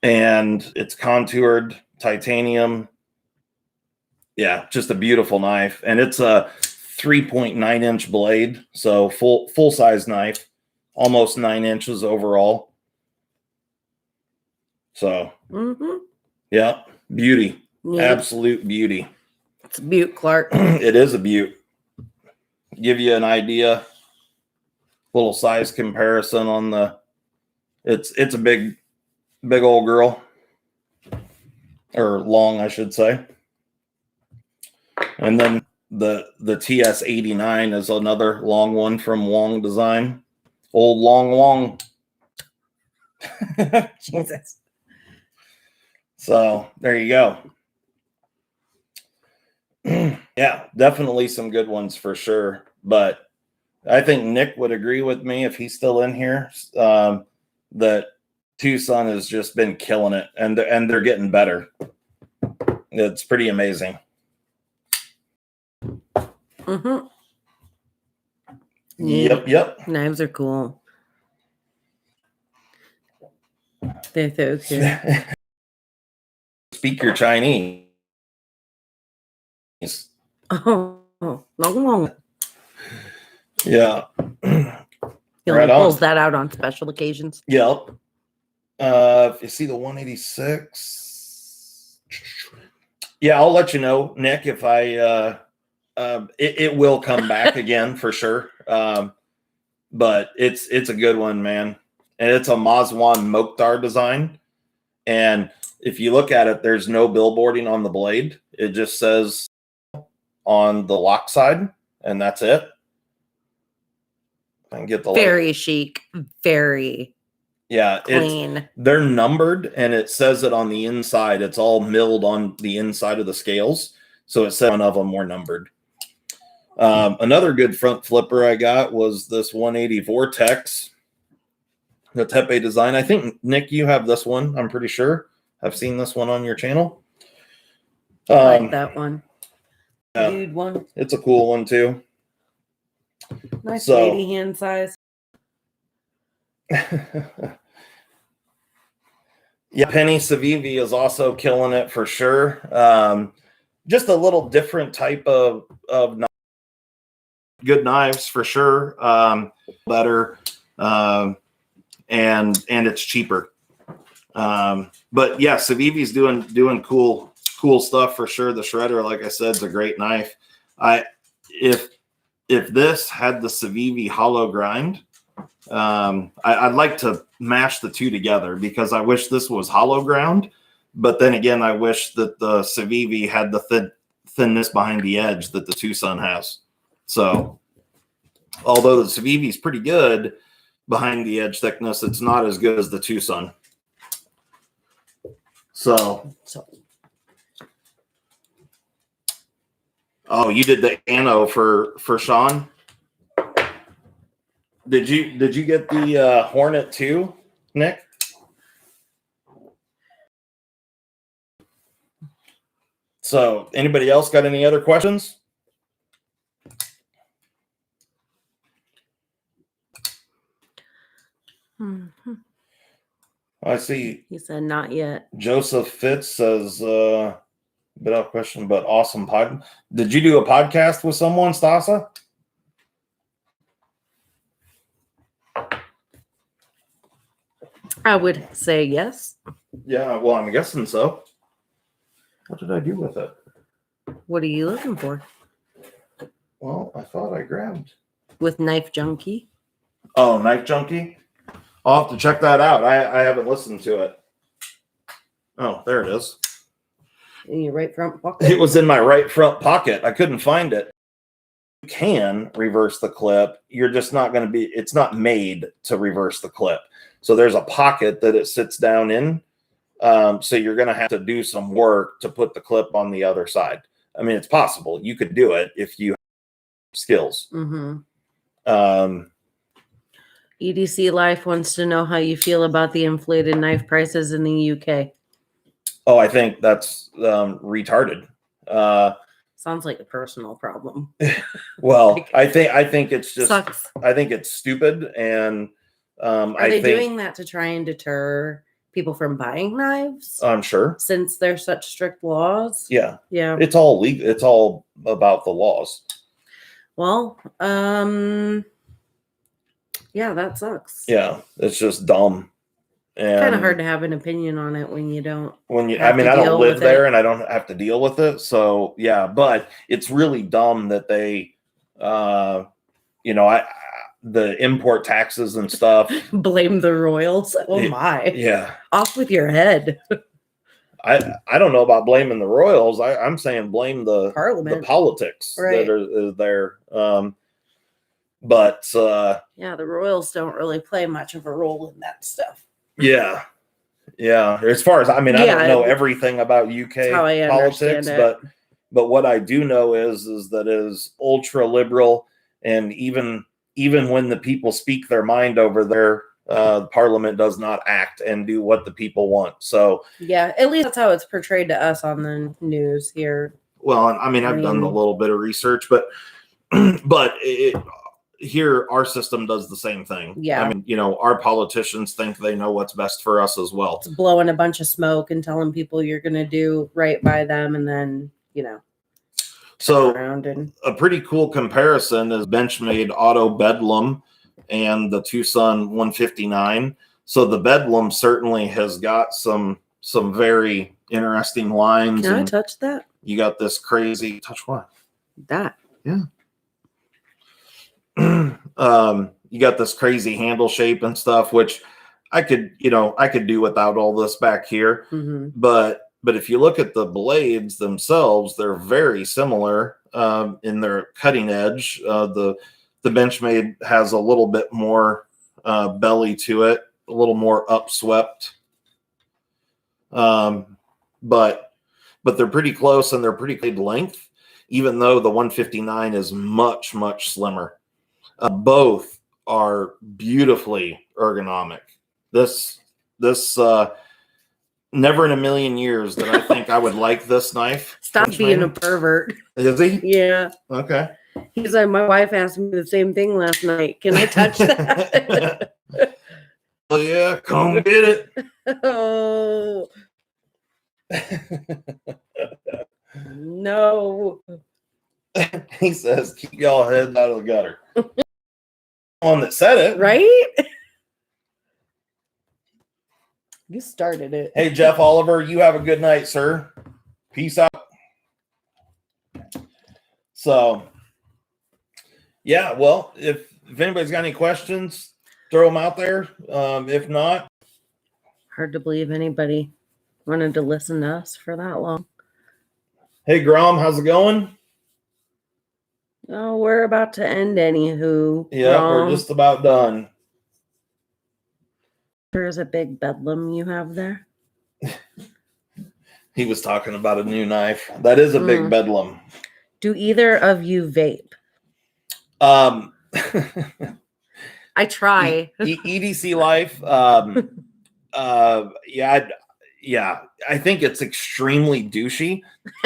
And it's contoured titanium. Yeah, just a beautiful knife. And it's a 3.9-inch blade, so full size knife, almost 9 inches overall. So, yeah, beauty. Yeah. Absolute beauty. It's a beaut, Clark. It is a beaut. Give you an idea, little size comparison on the, it's a big old girl, or long, I should say. And then the TS89 is another long one from Wong Design. Old Wong. Jesus. So there you go. Yeah, definitely some good ones for sure. But I think Nick would agree with me, if he's still in here, that Tucson has just been killing it, and they're getting better. It's pretty amazing. Yep. Knives are cool. They're so cool. Speak your Chinese. Oh, long. Yeah. He only pulls that out on special occasions. Yep. If you see the 186, yeah, I'll let you know, Nick, if I it will come back again for sure. But it's a good one, man. And it's a Mazwan Mokhtar design. And if you look at it, there's no billboarding on the blade. It just says on the lock side, and that's it. and get the very chic, very clean. They're numbered, and it says it on the inside. It's all milled on the inside of the scales, so it said one of them were numbered. Another good front flipper I got was this 180 Vortex, the Tepe design. I think, Nick, you have this one. I'm pretty sure I've seen this one on your channel. I like that one. Yeah, Dude one. it's a cool one too. Nice lady hand size. Yeah, Penny Savivi is also killing it for sure. Just a little different type of good knives for sure. Better, and it's cheaper. But yeah, Savivi's doing cool stuff for sure. The shredder, like I said, is a great knife. If this had the Savivi hollow grind, I'd like to mash the two together, because I wish this was hollow ground, but then again, I wish that the Savivi had the thinness behind the edge that the Tucson has. So although the Savivi is pretty good behind the edge thickness, it's not as good as the Tucson. So oh, you did the ano for Sean? Did you get the Hornet too, Nick? So anybody else got any other questions? Mm-hmm. I see. He said not yet. Joseph Fitz says, bit of a question, but awesome pod. Did you do a podcast with someone, Stasa? I would say yes. Yeah, well, I'm guessing so. What did I do with it? What are you looking for? Well, I thought I grabbed. With Knife Junkie? Oh, Knife Junkie? I'll have to check that out. I haven't listened to it. Oh, there it is. In your right front pocket? It was in my right front pocket. I couldn't find it. You can reverse the clip. You're just not going to be, it's not made to reverse the clip. So there's a pocket that it sits down in. So you're going to have to do some work to put the clip on the other side. I mean, it's possible. You could do it if you have skills. Mm-hmm. EDC Life wants to know how you feel about the inflated knife prices in the UK. Oh, I think that's retarded. Sounds like a personal problem. Well, I think it's just sucks. I think it's stupid, and are they doing that to try and deter people from buying knives? I'm sure, since there's such strict laws. Yeah. It's all legal. It's all about the laws. Well, yeah, that sucks. Yeah, it's just dumb. And kind of hard to have an opinion on it when you don't. I don't live there and I don't have to deal with it. So yeah, but it's really dumb that they, the import taxes and stuff. Blame the royals. Oh my. Yeah. Off with your head. I don't know about blaming the royals. I'm saying blame the Parliament, the politics that are there. But yeah, the royals don't really play much of a role in that stuff. Yeah. As far as I don't know everything about UK politics, but what I do know is that it is ultra liberal, and even when the people speak their mind over there, Parliament does not act and do what the people want. So yeah, at least that's how it's portrayed to us on the news here. Well, I've done a little bit of research, but here our system does the same thing. Yeah. Our politicians think they know what's best for us as well. It's blowing a bunch of smoke and telling people you're going to do right by them, and then, So a pretty cool comparison is Benchmade Auto Bedlam and the Tucson 159. So the Bedlam certainly has got some very interesting lines. Can I touch that? You got this crazy touch what? That. Yeah. You got this crazy handle shape and stuff, which I could do without all this back here. Mm-hmm. But if you look at the blades themselves, they're very similar in their cutting edge. The the Benchmade has a little bit more belly to it, a little more upswept. But they're pretty close and they're pretty good length, even though the 159 is much, much slimmer. Both are beautifully ergonomic. This never in a million years did I think I would like this knife. Stop being a pervert. Is he? Yeah. Okay. He's like, my wife asked me the same thing last night. Can I touch that? Oh yeah, come get it. Oh. No. He says, keep y'all heads out of the gutter. One that said it. Right? You started it. Hey, Jeff Oliver, you have a good night, sir. Peace out. So, yeah, well, if anybody's got any questions, throw them out there. If not. Hard to believe anybody wanted to listen to us for that long. Hey, Grom, how's it going? Oh, we're about to end anywho. Yeah, we're just about done. There's a big bedlam you have there. He was talking about a new knife. That is a big bedlam. Do either of you vape? I try. EDC Life. Yeah. I think it's extremely douchey,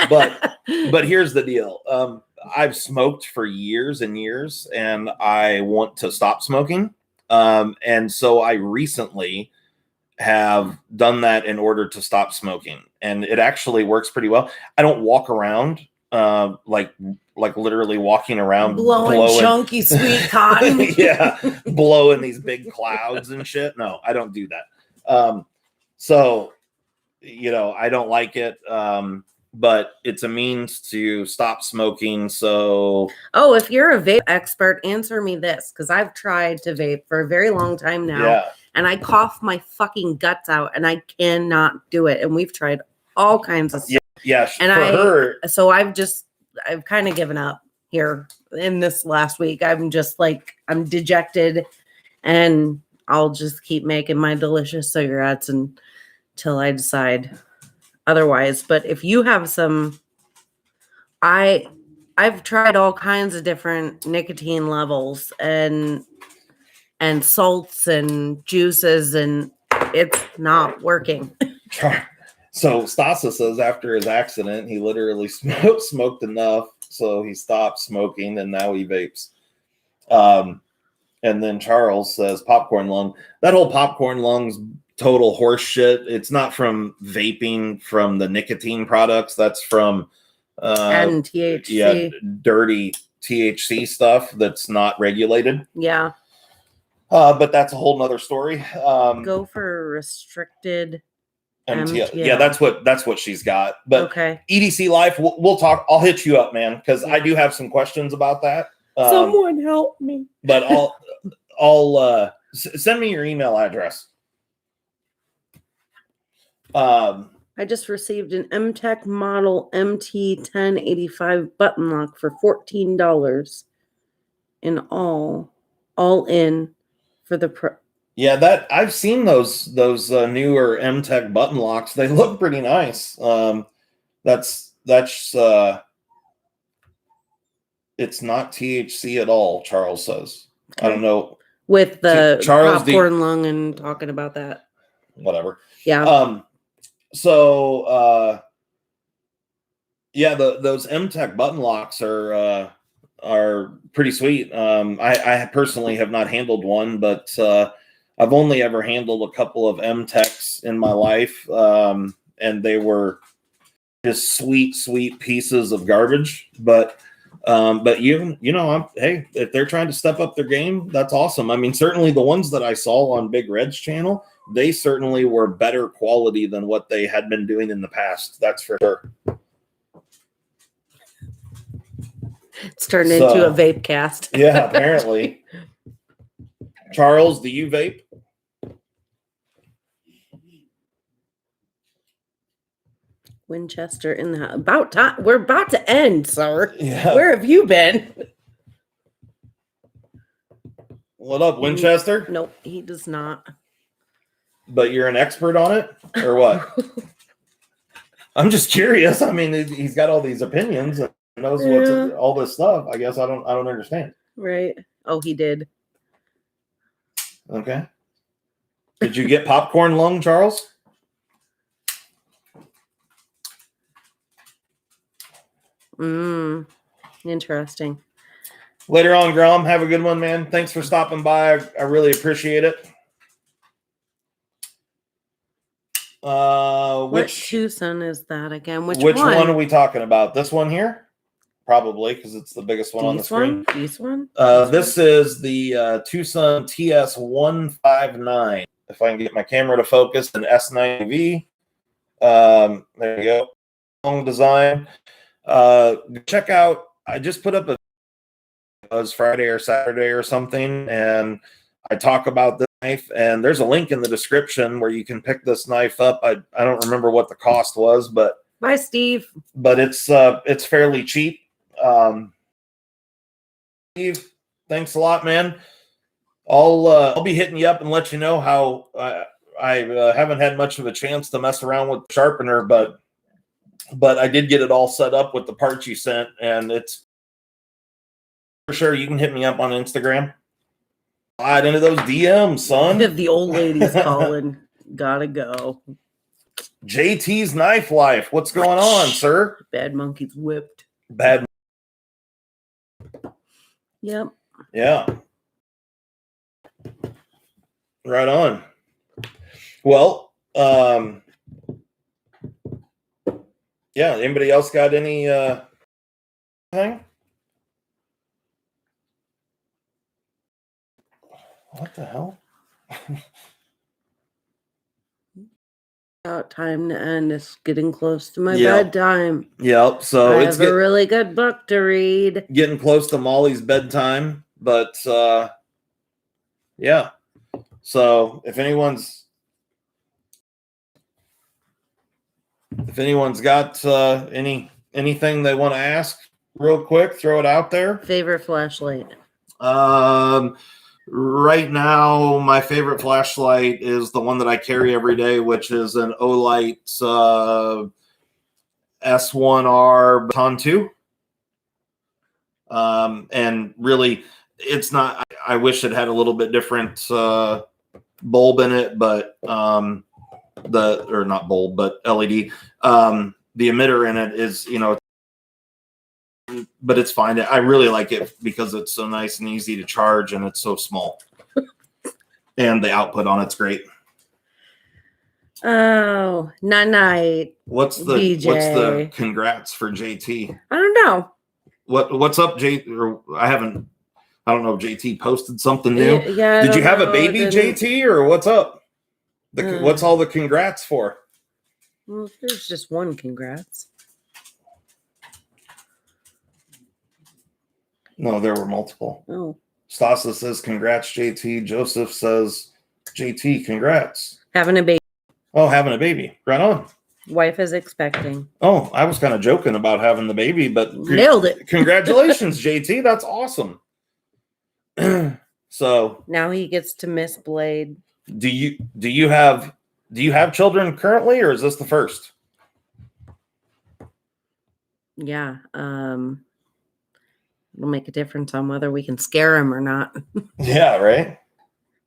but here's the deal. I've smoked for years and years, and I want to stop smoking. And so I recently have done that in order to stop smoking, and it actually works pretty well. I don't walk around like literally walking around blowing chunky sweet cotton. Yeah, blowing these big clouds and shit. No, I don't do that. So I don't like it. But it's a means to stop smoking. So, if you're a vape expert, answer me this, because I've tried to vape for a very long time now, and I cough my fucking guts out, and I cannot do it. And we've tried all kinds of stuff. Yeah, and so I've kind of given up here in this last week. I'm just like, I'm dejected, and I'll just keep making my delicious cigarettes until I decide otherwise. But if you have some, I've tried all kinds of different nicotine levels and salts and juices, and it's not working. So Stasa says after his accident, he literally smoked enough, so he stopped smoking, and now he vapes. And then Charles says popcorn lung. That whole popcorn lung's total horse shit. It's not from vaping from the nicotine products. That's from and THC. Yeah, dirty THC stuff that's not regulated. Yeah. But that's a whole nother story. Go for restricted MTL. Yeah, that's what she's got. But okay. EDC Life, we'll talk. I'll hit you up, man, because I do have some questions about that. Someone help me. But I'll send me your email address. I just received an MTech model MT1085 button lock for $14 in all in for the Yeah, that I've seen those newer MTech button locks. They look pretty nice. That's it's not THC at all, Charles says. Okay. I don't know. With the Charles popcorn lung and talking about that. Whatever. Yeah. So those MTech button locks are pretty sweet. I personally have not handled one, but I've only ever handled a couple of MTechs in my life, and they were just sweet pieces of garbage. But hey, if they're trying to step up their game, that's awesome. I mean, certainly the ones that I saw on Big Red's channel, they certainly were better quality than what they had been doing in the past. That's for sure. It's turned into a vape cast. Yeah, apparently. Charles, do you vape? Winchester in the about time. We're about to end, sir. Yeah. Where have you been? What up, Winchester? Nope, he does not. But you're an expert on it, or what? I'm just curious. I mean, he's got all these opinions and knows what's all this stuff. I guess I don't understand. Right. Oh, he did. Okay. Did you get popcorn lung, Charles? Interesting. Later on, Grom. Have a good one, man. Thanks for stopping by. I really appreciate it. Which Tucson is that again? Which one are we talking about? This one here? Probably, because it's the biggest one on the screen. This one? This is the Tucson TS159. If I can get my camera to focus, an S90V. There you go. Long design. Check out. I just put up it was Friday or Saturday or something, and I talk about this knife, and there's a link in the description where you can pick this knife up. I don't remember what the cost was, but bye, Steve. But it's fairly cheap. Steve, thanks a lot, man. I'll be hitting you up and let you know how I haven't had much of a chance to mess around with the sharpener, but I did get it all set up with the parts you sent, and it's for sure. You can hit me up on Instagram. Slide into those DMs, son. The old lady's calling. Gotta go. JT's Knife Life. What's going on, sir? Bad monkey's whipped. Bad. Yep. Yeah. Right on. Well, yeah. Anybody else got any thing? What the hell? About time to end. It's getting close to my Yep. bedtime. Yep. So I have a really good book to read. Getting close to Molly's bedtime, but yeah. So if anyone's got anything they want to ask real quick, throw it out there. Favorite flashlight? Right now, my favorite flashlight is the one that I carry every day, which is an Olight S1R Baton 2. And really, it's not. I wish it had a little bit different bulb in it, but not bulb, but LED. The emitter in it is, but it's fine. I really like it because it's so nice and easy to charge, and it's so small. And the output on it's great. Oh, night. What's the congrats for JT? I don't know. What's up, JT? I don't know if JT posted something new. Yeah. Did you have a baby, JT, or what's up? What's all the congrats for? Well, there's just one congrats. No, there were multiple. Oh. Stasa says, congrats, JT. Joseph says, JT, congrats. Having a baby. Oh, having a baby. Right on. Wife is expecting. Oh, I was kind of joking about having the baby, but nailed it. Congratulations, JT. That's awesome. So now he gets to miss Blade. Do you have children currently, or is this the first? Yeah. It'll make a difference on whether we can scare him or not. Yeah, right.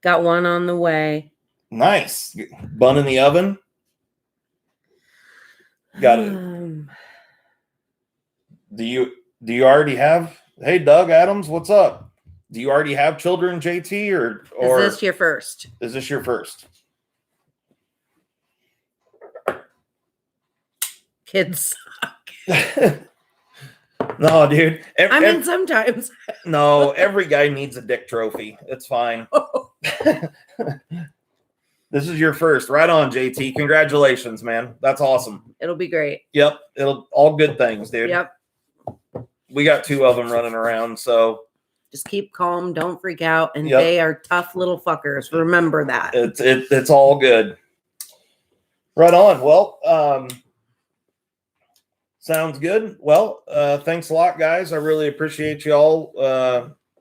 Got one on the way. Nice. Bun in the oven. Got it. Do you already have? Hey, Doug Adams, what's up? Do you already have children, JT, or is this your first? Is this your first? Kids suck. No, dude. I mean, sometimes. No, every guy needs a dick trophy. It's fine. This is your first. Right on, JT. Congratulations, man. That's awesome. It'll be great. Yep. It'll all good things, dude. Yep. We got 2 of them running around, so just keep calm. Don't freak out. And they are tough little fuckers. Remember that. It's all good. Right on. Well, sounds good. Well, thanks a lot, guys. I really appreciate you all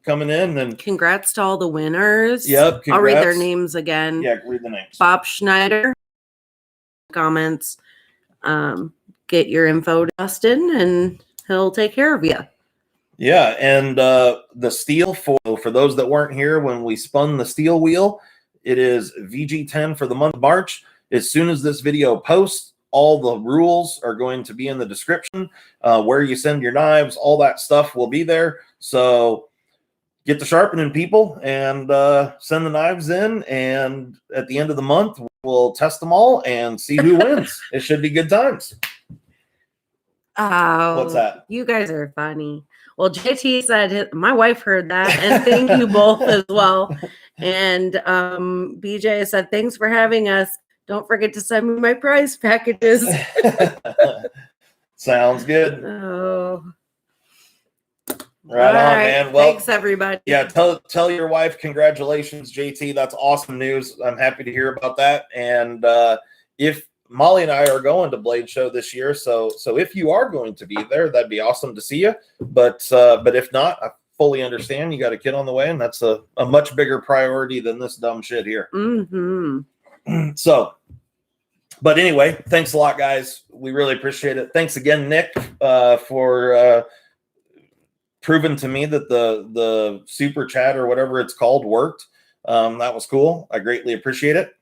coming in. And congrats to all the winners. Yep, I'll read their congrats. names again. Yeah, read the names. Bob Schneider. Comments. Get your info to Justin and he'll take care of you. Yeah, and the steel for those that weren't here when we spun the steel wheel, it is VG10 for the month of March. As soon as this video posts, all the rules are going to be in the description. Where you send your knives, all that stuff will be there. So get the sharpening, people, and send the knives in. And at the end of the month, we'll test them all and see who wins. It should be good times. Oh, what's that? You guys are funny. Well, JT said my wife heard that, and thank you both as well. And BJ said, thanks for having us. Don't forget to send me my prize packages. Sounds good. Oh. Right on, man. Well, thanks, everybody. Yeah, tell your wife congratulations, JT. That's awesome news. I'm happy to hear about that. And if Molly and I are going to Blade Show this year, so if you are going to be there, that'd be awesome to see you. But if not, I fully understand. You got a kid on the way, and that's a much bigger priority than this dumb shit here. Mm-hmm. So, but anyway, thanks a lot, guys. We really appreciate it. Thanks again, Nick, for proving to me that the super chat or whatever it's called worked. That was cool. I greatly appreciate it.